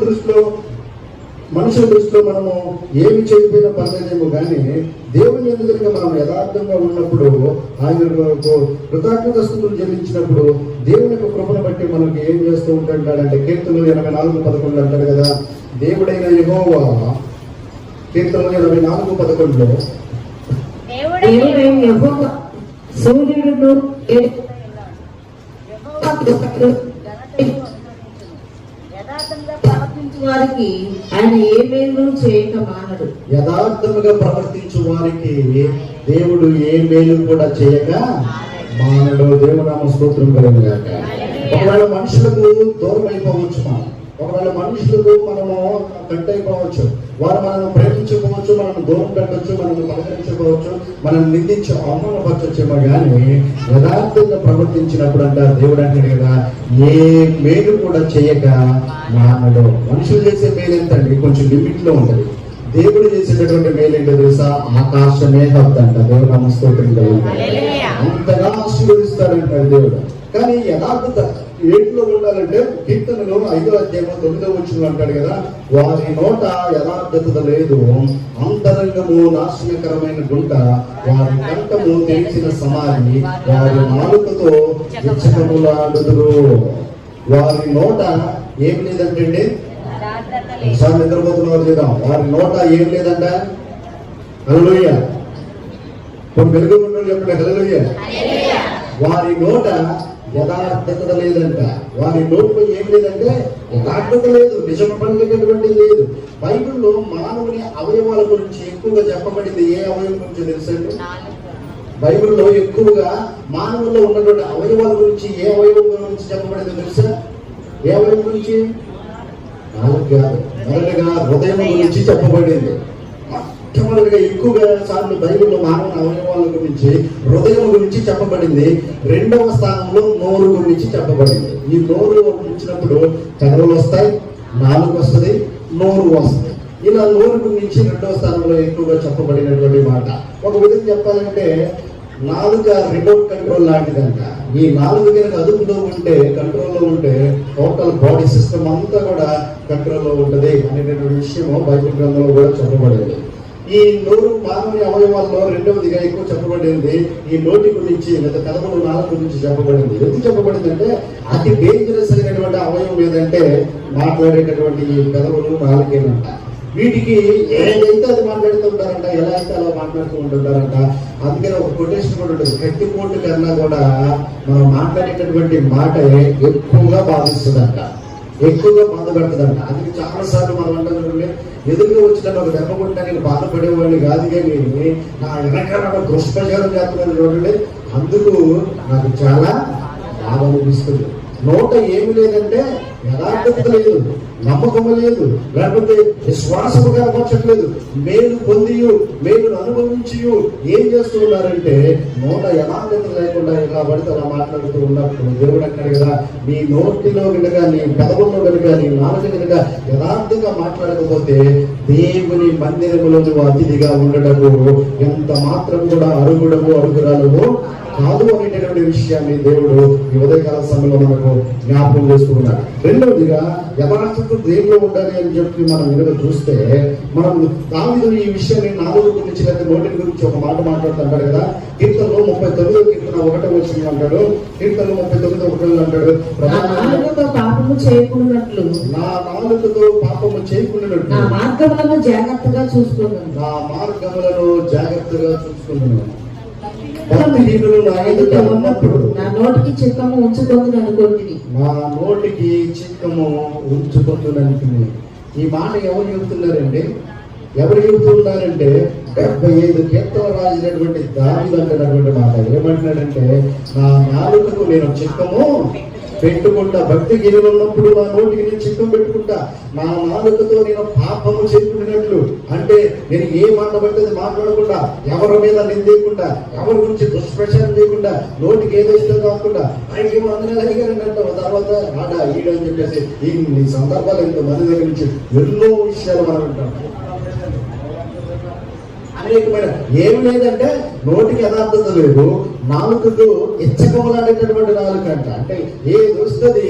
దృష్టిలో మనము ఏమి చేయకపోయినా పర్లేదేమో కానీ దేవుని ఎదురుగా మనం యథార్థంగా ఉన్నప్పుడు, ఆయనకు కృతజ్ఞతాస్తుతులు చెల్లించినప్పుడు దేవుని యొక్క కృపను బట్టి మనకి ఏం చేస్తూ ఉంటాడంటే, కీర్తనలు 84:11 అంటాడు కదా, దేవుడైన యెహోవా, కీర్తనలు 84:11 సూర్యుడు వారికి ఆయన ఏ మేలు చేయక మానడు. యథార్థముగా ప్రవర్తించు వారికి దేవుడు ఏ మేలు కూడా చేయక మానడు. దేవునామ స్తోత్రం కలుగుగాక. ఒకవేళ మనుషులకు దూరం అయిపోవచ్చు, ఒకవేళ మనుషులకు మనము కట్ అయిపోవచ్చు, వారు మనల్ని ప్రేమించకపోవచ్చు, మనల్ని దూరం పెట్టవచ్చు, మనల్ని పలకరించకపోవచ్చు, మనల్ని నిందించి అవమానపరచొచ్చేమో కానీ యథార్థంగా ప్రవర్తించినప్పుడు అంటారు దేవుడు అంటాడు కదా, ఏ మేలు కూడా చేయక మానడు. మనుషులు చేసే మేలు ఎంతండి? కొంచెం లిమిట్ లో ఉంటుంది. దేవుడు చేసేటటువంటి మేలు ఏంటో తెలుసా? ఆకాశమే హద్దు అంట. దేవుడు నమస్కృతం అంతగా ఆశీర్వదిస్తాడంటాడు దేవుడు. కానీ యథార్థత ఏంటిలో ఉండాలంటే, కీర్తనలో 5వ అధ్యాయం 9వ వచనం అంటాడు కదా, వారి నోట యథార్థత లేదు, అంతరంగము నాశనకరమైన గుంట, వారి కంఠము తెరిచిన సమాధి, వారి నాలుకతో ఇచ్చకములాడుదురు. వారి నోట ఏం లేదంటే, ఒకసారి నిద్రపోతున్నారు చేద్దాం, వారి నోట ఏం లేదంట. హల్లెలూయా. కొన్ని వెలుగు చెప్పండి హల్లెలూయా. వారి నోట యథార్థత లేదంట. వారి నోట్లో ఏం లేదంటే యథార్థత లేదు, నిజం పలికేటటువంటి లేదు. బైబిల్లో మానవుని అవయవాల గురించి ఎక్కువగా చెప్పబడింది. ఏ అవయవం గురించి తెలుసండి? బైబిల్లో ఎక్కువగా మానవుల్లో ఉన్నటువంటి అవయవాల గురించి ఏ అవయవం గురించి చెప్పబడింది తెలుసా? ఏ అవయవం గురించి? మొదటగా హృదయం గురించి చెప్పబడింది. మొట్టమొదటిగా ఎక్కువగా సార్లు బైబిల్లో మానవ అవయవాల గురించి, హృదయం గురించి చెప్పబడింది. 2వ స్థానంలో నోరు గురించి చెప్పబడింది. ఈ నోరు వచ్చినప్పుడు పెదవులు వస్తాయి, నాలుగు వస్తుంది, నోరు వస్తుంది. ఇలా నోరు గురించి 2వ స్థానంలో ఎక్కువగా చెప్పబడినటువంటి మాట. ఒక విధంగా చెప్పాలంటే, నాలుక రిమోట్ కంట్రోల్ లాంటిదంట. ఈ నాలుగు కనుక అదుపులో ఉంటే, కంట్రోల్లో ఉంటే, టోటల్ బాడీ సిస్టమ్ అంతా కూడా కంట్రోల్లో ఉంటుంది అనేటటువంటి విషయము బైబిల్ గ్రంథంలో కూడా చెప్పబడింది. ఈ నోరు మానవుని అవయవాల్లో 2వదిగా ఎక్కువ చెప్పబడింది. ఈ నోటి గురించి లేదా కథలు నాలుగు గురించి చెప్పబడింది. ఎందుకు చెప్పబడింది అంటే, అతి డేంజరస్ అయినటువంటి అవయవం ఏదంటే మాట్లాడేటటువంటి ఈ కథలు నాలుగేనంట. వీటికి ఏదైతే అది మాట్లాడుతూ ఉంటారంట, ఎలా అయితే అలా మాట్లాడుతూ ఉంటుంటారంట. అందుకని ఒక కొటేషన్ కూడా ఉంటుంది, కత్తి పోటు కన్నా కూడా మనం మాట్లాడేటటువంటి మాట ఎక్కువగా బాధిస్తుందంట, ఎక్కువగా బాధ పెడుతుందంట. అందుకే చాలా సార్లు మనం అంటారు, ఎదురుగా వచ్చిన ఒక దెబ్బ కొట్టినా నేను బాధపడేవాడిని కాదు, కానీ నా వెనకాల దుష్ప్రచారం చేస్తున్నాను చూడండి, అందుకు నాకు చాలా బాధ అనిపిస్తుంది. నోట ఏమి లేదంటే యథార్థత లేదు, నమ్మకము లేదు, లేకపోతే విశ్వాసము కనపరచట్లేదు. మేలు పొంది మేలు అనుభవించి ఏం చేస్తూ ఉన్నారంటే నోట యథార్థత లేకుండా ఇలా పడితే అలా మాట్లాడుతూ ఉన్నప్పుడు దేవుడు అంటాడు కదా, నీ నోటిలో కనుక, నీ పెదవుల్లో కనుక, నీ నాలుక కనుక యథార్థంగా మాట్లాడకపోతే దేవుని మందిరములో నువ్వు అతిథిగా ఉండడము ఎంత మాత్రం కూడా అరుగుడము అరుగురాలము కాదు అనేటటువంటి విషయాన్ని దేవుడు ఈ ఉదయకాల సమయంలో మనకు జ్ఞాపకం చేస్తున్నాడు. రెండవదిగా యథార్థత దేవుడు ఉండాలి అని చెప్పి మనం కనుక చూస్తే, మనం దావీదు ఈ విషయాన్ని 4 గురించి లేదా నోటి గురించి ఒక మాట మాట్లాడుతుంటాడు కదా. కీర్తనలో 39వ కీర్తన 1వ వచనం అంటాడు, కీర్తనలో 39:1 అంటాడు, నా నాలుకతో పాపము చేయకుండానట్లు నా నాలుకతో పాపము చేయకుండానట్లు నా మార్గములను జాగ్రత్తగా చూసుకున్నాను. నా మార్గములను జాగ్రత్తగా చూసుకుంటున్నాను. భక్తిహీనులు నా ఎదుట ఉన్నప్పుడు నా నోటికి చిత్తము ఉంచుకొని అనుకుంటుంది. నా నోటికి చిత్తము ఉంచుకుంటున్నాను. ఈ మాట ఎవరు చెబుతున్నారండి? ఎవరు చెబుతున్నారంటే 75 కీర్తనలు రాసినటువంటి దావీదు అంటున్నటువంటి మాట. ఏమంటున్నాడంటే, నా నాలుకకు నేను చిత్తము పెట్టుకుంటా. భక్తి గిరిలో ఉన్నప్పుడు నా నోటికి నేను చిత్తం పెట్టుకుంటా. నా నాలుకతో నేను పాపము చేసుకున్నట్లు, అంటే నేను ఏ మాట పడితే మాట్లాడకుండా, ఎవరి మీద నిందేయకుండా, ఎవరి గురించి దుష్ప్రచారం చేయకుండా, నోటికి ఏదో ఇష్టం కాకుండా, ఆయనకి 100 నెలలు అడిగారంట. తర్వాత ఆడ ఈడ అని చెప్పేసి ఈ సందర్భాలు ఎంతో మంది దగ్గర నుంచి ఎన్నో విషయాలు మనం వింటాం. అనేకమైన ఏమి లేదంటే నోటికి యథార్థత లేదు, నాలుకకు ఇచ్చకములాడేటటువంటి నాలుక అంట. అంటే ఏది వస్తుంది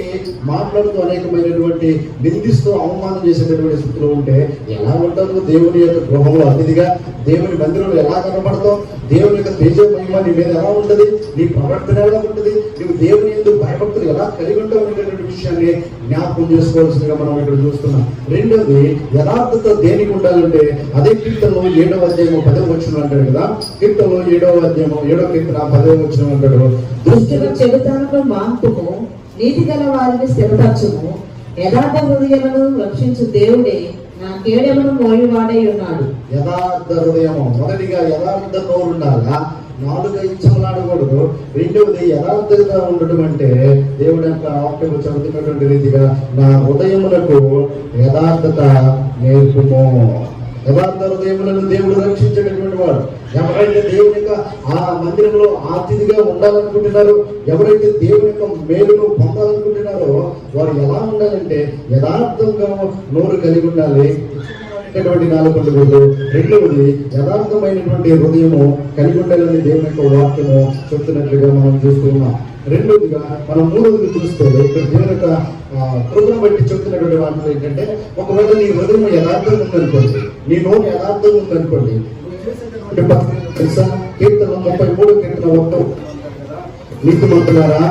మాట్లాడుతూ అనేకమైనటువంటి నిందిస్తూ అవమానం చేసేటటువంటి స్థితిలో ఉంటే ఎలా ఉంటావు? దేవుని యొక్క గృహంలో అతిథిగా, దేవుని మందిరంలో ఎలా కనపడతావు? దేవుని యొక్క తేజ మహిమ నీ మీద ఎలా ఉంటుంది? నీ ప్రవర్తన ఎలా ఉంటుంది? నువ్వు దేవుని ఎందుకు భయభక్తులు ఎలా కలిగి ఉంటావు అనేటువంటి విషయాన్ని జ్ఞాపకం చేసుకోవాల్సిందిగా మనం ఇక్కడ చూస్తున్నాం. రెండోది, యథార్థత దేనికి ఉండాలంటే అదే కీర్తనలో 7వ అధ్యాయం 10వ వచనం అంటాడు కదా. కీర్తనలో 7వ అధ్యాయం 7వ కీర్తన 10వ వచనం అంటాడు, దుష్టుల చెడుతనకు మాన్పుము, నీతి గల వారిని స్థిరపరచుము, యథార్థ హృదయాలను రక్షించు దేవుడే నా కేడమును మోయువాడై ఉన్నాడు. యథార్థ హృదయము, మొదటిగా యథార్థ నోరు ఉండాలా, నాలుక ఇచ్చమలాడకూడదు. రెండవది యథార్థంగా ఉండటం అంటే దేవుడు యొక్క వాక్యము చదువుతున్నటువంటి రీతిగా నా హృదయములకు యథార్థత నేర్పుము. యథార్థ హృదయములను దేవుడు రక్షించేటటువంటి వాడు. ఎవరైతే దేవుని యొక్క ఆ మందిరంలో అతిథిగా ఉండాలనుకుంటున్నారో, ఎవరైతే దేవుని యొక్క మేలును పొందాలనుకుంటున్నారో వారు ఎలా ఉండాలంటే యథార్థంగా నోరు కలిగి ఉండాలి, నాలుగు ఉండకూడదు. రెండవది యథార్థమైనటువంటి హృదయము కలిగి ఉండాలని దేవుని యొక్క వాక్యము చెప్తున్నట్లుగా మనం చూస్తున్నాం. రెండవదిగా మనం మూడవది చూస్తే ఇక్కడ దేవుని యొక్క కృపను బట్టి చెప్తున్నటువంటి వాటిలో ఏంటంటే, ఒకవేళ నీ హృదయం యథార్థంగా ఉందనుకోండి, నీ నోరు యథార్థంగా ఉందనుకోండి, తెలుసా? కీర్తన 33 కీర్తన 1, నీతిమంతులారా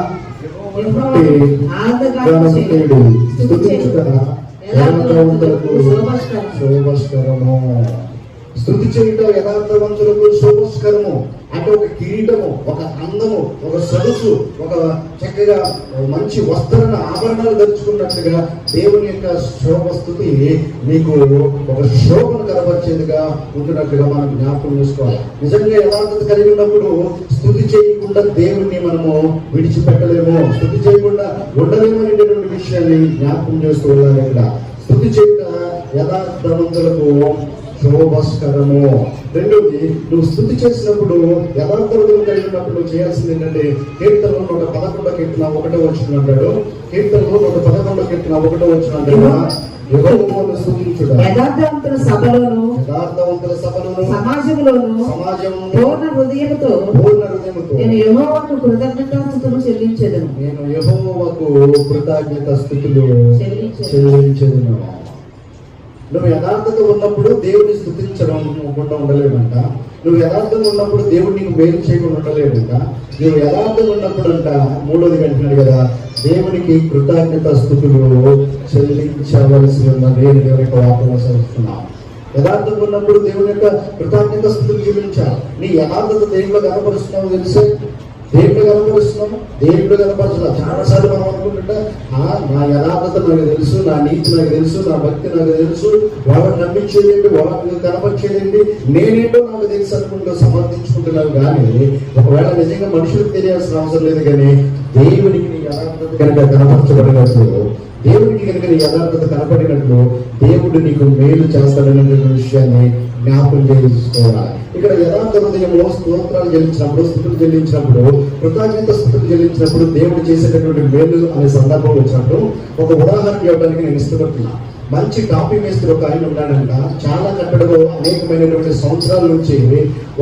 శోభస్కరము. స్తుతి చేయటం యథార్థవంతులకు శోభస్కరము. అంటే ఒక కిరీటము, ఒక అందము, ఒక సొగసు, ఒక చక్కగా మంచి వస్త్రాన్ని ఆభరణాలు ధరించుకున్నట్లుగా దేవుని యొక్క శోభస్థుతి మీకు ఒక శోభను కనపరిచేదిగా ఉంటున్నట్లుగా మనం జ్ఞాపకం చేసుకోవాలి. నిజంగా యథార్థత కలిగి ఉన్నప్పుడు స్తుతి చేయకుండా దేవుణ్ణి మనము విడిచిపెట్టలేము, స్తుతి చేయకుండా ఉండలేము అనేటటువంటి విషయాన్ని జ్ఞాపకం చేస్తూ ఉండాలి. ఇక్కడ స్తుతి చేయట యథార్థవంతులకు శోభస్కరము. రెండోది, నువ్వు స్తుతి చేసినప్పుడు యథార్థ హృదయం కలిగి ఉన్నప్పుడు నువ్వు చేయాల్సింది ఏంటంటే, కీర్తనలో 111వ కీర్తన 1వ వచనం అంటాడు, కీర్తనలో 111వ కీర్తన 1వ వచనం అంటాడు, యెహోవాను స్తుతించుట యథార్థవంతుల సభలోను సమాజంలోను పూర్ణ హృదయముతో నేను యెహోవాకు కృతజ్ఞతాస్తుతులు చెల్లించెదను. నేను యెహోవాకు కృతజ్ఞతాస్తుతులు చెల్లించెదను. నువ్వు యథార్థత ఉన్నప్పుడు దేవుని స్తుతించడం ఉండలేదంట. నువ్వు యథార్థంగా ఉన్నప్పుడు దేవుడు నీకు మేలు చేయకుండా ఉండలేదంట. నువ్వు యథార్థంగా ఉన్నప్పుడు అంట మూడోది అంటున్నాడు కదా, దేవునికి కృతజ్ఞత స్తుతులు చెల్లించవలసి ఉన్నది. దేవుని యొక్క వాక్యం చదువుతున్నాం. యథార్థంగా ఉన్నప్పుడు దేవుని యొక్క కృతజ్ఞత స్తుతులు చెల్లించాలి. నీ యథార్థత దేవులో కనపరుస్తున్నావు తెలిసే దేవుడు కనపరుస్తున్నాము, దేవుడు కనపరుస్తున్నాం. చాలాసార్లు మనం అనుకుంటుంటా నా యథార్థత నాకు తెలుసు, నా నీతి నాకు తెలుసు, నా భక్తి నాకు తెలుసు, వాళ్ళని నమ్మించేదేంటి, వాళ్ళని కనపరిచేదేంటి, నేనేంటో నాకు తెలుసు అనుకుంటూ సమర్థించుకుంటున్నాను. కానీ ఒకవేళ నిజంగా మనుషులకు తెలియాల్సిన అవసరం లేదు. కానీ దేవుడికి నీ యథార్థత కనుక కనపరచబడినట్లు, దేవుడికి కనుక నీ యథార్థత కనపడినట్లు దేవుడు నీకు మేలు చేస్తాడనే విషయాన్ని జ్ఞాపకం చేసుకోవాలి. ఇక్కడ యథార్థ హృదయంలో స్తోత్రాలు చెల్లించినప్పుడు, స్తుతులు చెల్లించినప్పుడు, కృతజ్ఞత స్తుతులు చెల్లించినప్పుడు దేవుడు చేసేటటువంటి మేలు అనే సందర్భం వచ్చినప్పుడు ఒక ఉదాహరణ ఇవ్వడానికి నేను ఇష్టపడుతున్నా. మంచి కాపీ మేస్త్రి ఒక ఆయన ఉన్నాడంట. చాలా కట్టడలో అనేకమైనటువంటి సంవత్సరాల నుంచి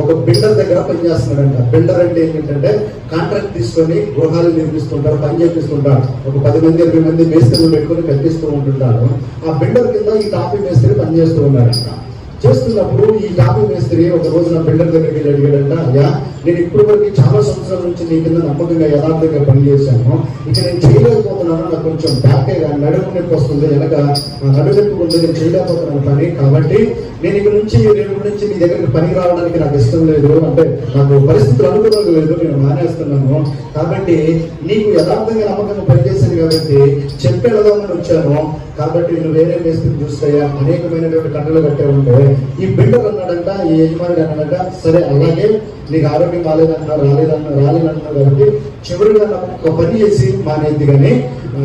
ఒక బిల్డర్ దగ్గర పనిచేస్తున్నాడంట. బిల్డర్ అంటే ఏంటంటే కాంట్రాక్ట్ తీసుకొని గృహాలు నిర్మిస్తుంటారు, పని చేపిస్తుంటారు. ఒక 10 మంది 20 మంది మేస్త్రులు పెట్టుకొని కట్టిస్తూ ఉంటుంటారు. ఆ బిల్డర్ కింద ఈ కాపీ మేస్త్రి పనిచేస్తూ ఉన్నాడంట. చేస్తున్నప్పుడు ఈ కాపీ మేస్త్రి ఒక రోజు నా బిల్డర్ దగ్గరికి వెళ్ళి అడిగాడంట, అయ్యా నేను ఇప్పటి వరకు చాలా సంవత్సరాల నుంచి నీ కింద నమ్మకంగా యథార్థంగా పనిచేశాను, ఇక నేను చేయలేకపోతున్నాను, నాకు కొంచెం బ్యాకే నడుము నొప్పి వస్తుంది, వెనక నడుము నొప్పి ఉంది, నేను చేయలేకపోతున్నాను పని, కాబట్టి నేను ఇక నుంచి నీ దగ్గరికి పనికి రావడానికి నాకు ఇష్టం లేదు, అంటే నాకు పరిస్థితులు అనుకూలంగా లేదు, నేను మానేస్తున్నాను, కాబట్టి నీకు యథార్థంగా నమ్మకంగా పనిచేశాను కాబట్టి చెప్పేదామని వచ్చాను, కాబట్టి నేను వేరే మేస్త్రిని చూస్తాయా, అనేకమైనటువంటి కట్టలు కట్టే ఉంటే ఈ బిల్డర్ అన్నాడంట, ఈ యజమానుడు అన్నాడంట, సరే అలాగే నీకు ఆరోగ్యం రాలేదన్నారు కాబట్టి చివరిగా ఒక పని చేసి మానేది, కానీ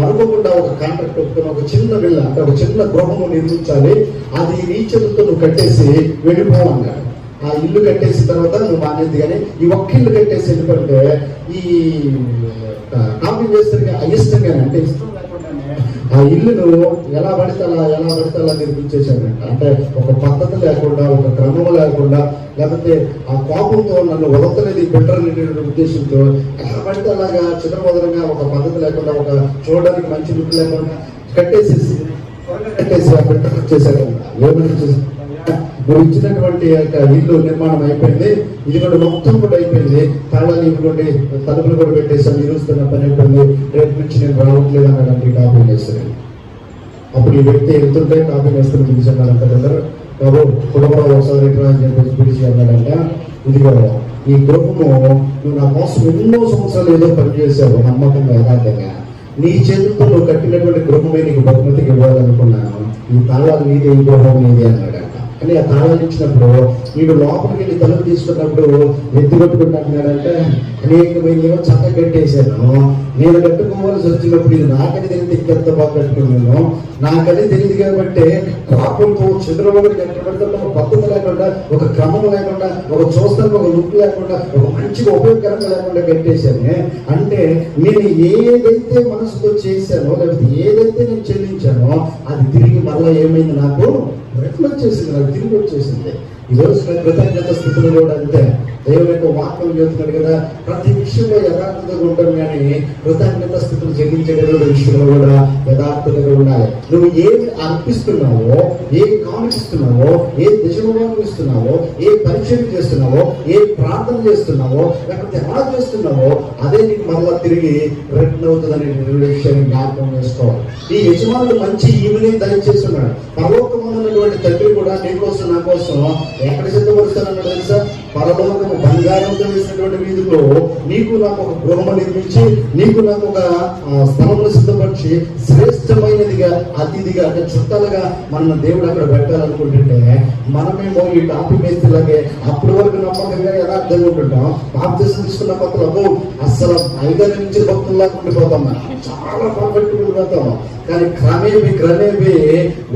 అనుకోకుండా ఒక కాంట్రాక్ట్ ఒప్పుకున్న ఒక చిన్న విల్ల, అంటే ఒక చిన్న గృహము నిర్మించాలి, అది నీ చేతులతో నువ్వు కట్టేసి వెళ్ళిపో అన్నాడు. ఆ ఇల్లు కట్టేసిన తర్వాత నువ్వు మానేది, కానీ ఈ ఒక్క ఇల్లు కట్టేసి ఎందుకంటే ఈ కాపీ చేస్తే అయిష్టంగా, అంటే ఇష్టం లేకుండానే ఆ ఇల్లును ఎలా పడితే అలా నిర్మించేశాడంట. అంటే ఒక పద్ధతి లేకుండా, ఒక క్రమం లేకుండా, లేకపోతే ఆ కోపంతో నన్ను వదలలేదు ఈ బిల్డర్ అనేటువంటి ఉద్దేశంతో ఎలా పడితే అలాగా చిత్రబోధనంగా, ఒక పద్ధతి లేకుండా, ఒక చూడడానికి మంచి లుక్ లేకుండా కట్టేసి ఆ బిల్డర్ వచ్చేసాడంట. ఏమని నువ్వు ఇచ్చినటువంటి ఇల్లు నిర్మాణం అయిపోయింది, ఇది కూడా మొత్తం కూడా అయిపోయింది, తాళాలు ఇవ్వండి, తలుపులు కూడా పెట్టేసాను, ఇరుస్తున్న పని అయిపోయింది, రేపు నుంచి నేను రావట్లేదు అన్నాడంటే కాపీ మేస్త్రి. అప్పుడు ఈ వ్యక్తి వెళ్తుంటే కాపీ మేస్త్రి పిలిచాడంట, బాబు కుటుంబరావు ఒకసారి అని చెప్పేసి పిలిచి అన్నాడంట, ఇదిగో ఈ గృహము నువ్వు నా కోసం ఎన్నో సంవత్సరాలు ఏదో పనిచేసావు నమ్మకంగా యథార్థంగా, నీ చేతులతో నువ్వు కట్టినటువంటి గృహమే నీకు బహుమతికి ఇవ్వాలనుకున్నాను, ఈ తాళాలు నీదే, ఈ గృహం నీదే అన్నాడంట. అని ఆ తాళాలు ఇచ్చినప్పుడు వీడు లోపలికి వెళ్ళి తలుపు తీసుకున్నప్పుడు ఎత్తుకొట్టుకుంటున్నాడంటే అనేకమైన చక్క కట్టేశాను, నేను కట్టుకోవాల్సి వచ్చినప్పుడు ఇది నాకని తెలియదు, ఇంకెంత బాగా కట్టుకున్నాను, నాకని తెలియదు కాబట్టి కోపంతో చంద్రబాబు కట్టబడితే ఒక పద్ధతి లేకుండా, ఒక క్రమం లేకుండా, ఒక చూస్తానికి ఒక లుక్ లేకుండా, ఒక మంచిగా ఉపయోగకరంగా లేకుండా కట్టేశాను. అంటే నేను ఏదైతే మనసుతో చేశానో, లేకపోతే ఏదైతే నేను చెల్లించానో అది తిరిగి మళ్ళీ ఏమైంది, నాకు రెట్లు వచ్చేసింది, నాకు తిరిగి వచ్చేసింది. ఈరోజు నేను కృతజ్ఞత స్థితిలో కూడా అంతే. దేవుని యొక్క వాక్యం చెబుతున్నాడు కదా, ప్రతి విషయంలో యథార్థతగా ఉంటాం, కానీ కృతజ్ఞత స్థితులు చెల్లించగలిగిన విషయంలో కూడా యథార్థతగా ఉండాలి. నువ్వు ఏది అర్పిస్తున్నావో, ఏ కానుకిస్తున్నావో, ఏ దశమభాగం ఇస్తున్నావో, ఏ పరిచయం చేస్తున్నావో, ఏ ప్రార్థన చేస్తున్నావో, లేకపోతే ఎలా చేస్తున్నావో అదే నీకు మరలా తిరిగి రిటర్న్ అవుతుందనే విషయాన్ని జ్ఞాపకం చేసుకోవాలి. ఈ యజమానుడు మంచి ఈవినింగ్ దయచేస్తున్నాడు. పరలోకమైనటువంటి తండ్రి కూడా నీ కోసం నా కోసం ఎక్కడ సిద్ధపరుస్తానన్నాడు తెలుసా? పరలోకము బంగారంతో వేసినటువంటి వీధిలో నీకు నాకు ఒక గృహము నిర్మించి, నీకు నాకు ఒక స్థలమును సిద్ధపరిచి, శ్రేష్టమైనదిగా, అతిథిగా, అంటే చుట్టాలుగా మన దేవుడు అక్కడ పెట్టాలనుకుంటుంటే మనమేమో ఈ కాపీ మేస్త్రిలాగే అప్పటి వరకు నమ్మకంగా యథార్థంగా ఉంటుంటాం. బాప్తిసం తీసుకున్న కొత్తలో అస్సలు 5 నుంచి భక్తుల్లాగా ఉండిపోతాం, చాలా పర్ఫెక్ట్ ఉండిపోతాం. కానీ క్రమేపీ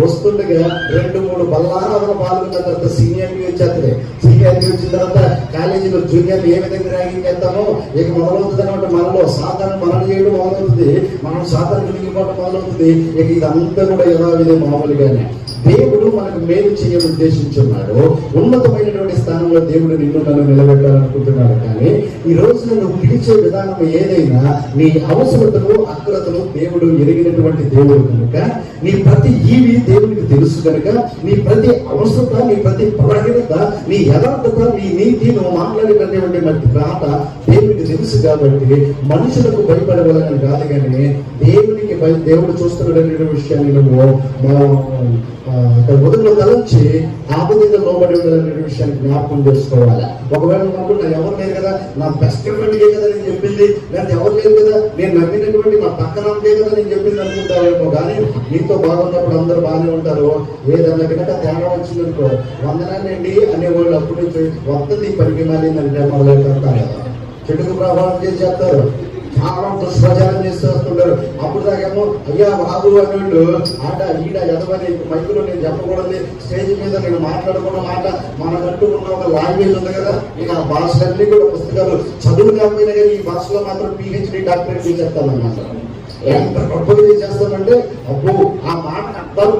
వస్తుండగా 2-3 బల్లారాధన పాల్గొన్న తర్వాత సీనియర్కి వచ్చేస్తుంది. సీనియర్కి వచ్చిన తర్వాత కాలేజీలో జూనియర్లు ఏ విధంగా ర్యాగింగ్ చేస్తామో ఇక మొదలవుతుంది అనమాట. మనలో సాధారణ మనం చేయడం మొదలవుతుంది, మనం సాధారణ మిగిలిపోవడం మొదలవుతుంది. ఇక ఇదంతా కూడా యథావిధి మామూలుగానే. దేవుడు మనకు మేలు చేయ ఉద్దేశించున్నాడు. ఉన్నతమైనటువంటి స్థానంలో దేవుడు నిన్ను నన్ను నిలబెట్టాలనుకుంటున్నాడు. కానీ ఈ రోజు నువ్వు పిలిచే విధానం ఏదైనా నీ అవసరతలు, అక్రతలు దేవుడు ఎరిగినటువంటి దేవుడు కనుక, నీ ప్రతి ఈవి దేవుడికి తెలుసు కనుక, నీ ప్రతి అవసరత, నీ ప్రతి బలహీనత, నీ యథార్థత, నీ నీతి, నువ్వు మాట్లాడేటటువంటి మాట దేవుడికి తెలుసు. కాబట్టి మనుషులకు భయపడవాలని కాదు, కానీ దేవుడు చూస్తున్నాడనే విషయాన్ని నువ్వు అక్కడ మొదట్లో తలంచి ఆపదగా లోబడి ఉండాలనే విషయాన్ని జ్ఞాపకం చేసుకోవాలి. ఒకవేళ అనుకుంటా ఎవరు లేరు కదా, నా బెస్ట్ ఫ్రెండ్కే కదా నేను చెప్పింది, లేకపోతే ఎవరు లేరు కదా నేను నమ్మినటువంటి నా పక్కన ఉంటే కదా నేను చెప్పింది అనుకుంటావేమో. కానీ నీతో బాగున్నప్పుడు అందరూ బాగానే ఉంటారు. ఏదన్నా కనుక తేడా వచ్చిందనుకో వందనాలండి అనేవాళ్ళు అప్పుడు నుంచి వస్తుంది పనికి మారిందంటే మొదలు పెడతారు కదా, చెడుకు ప్రభావం చేసేస్తారు, చాలా దుష్ప్రచారం చేస్తూ వస్తుంటారు. అప్పుడు దాకేమో అయ్యా బాబు అనేవాళ్ళు ఆట ఈడ ఎదవని మైకులో నేను చెప్పకూడదు, స్టేజ్ మీద నేను మాట్లాడకుండా మాట మనకంటూ ఉన్న ఒక లాంగ్వేజ్ ఉంది కదా, ఇక ఆ భాషలన్నీ కూడా పుస్తకాలు చదువు కాకపోయినా కానీ ఈ భాషలో మాత్రం PhD డాక్టరేట్ చేసేస్తామన్నమాట. ఎంత గొప్పగా చేసేస్తామంటే అబ్బో ఆ మాట అర్థాలు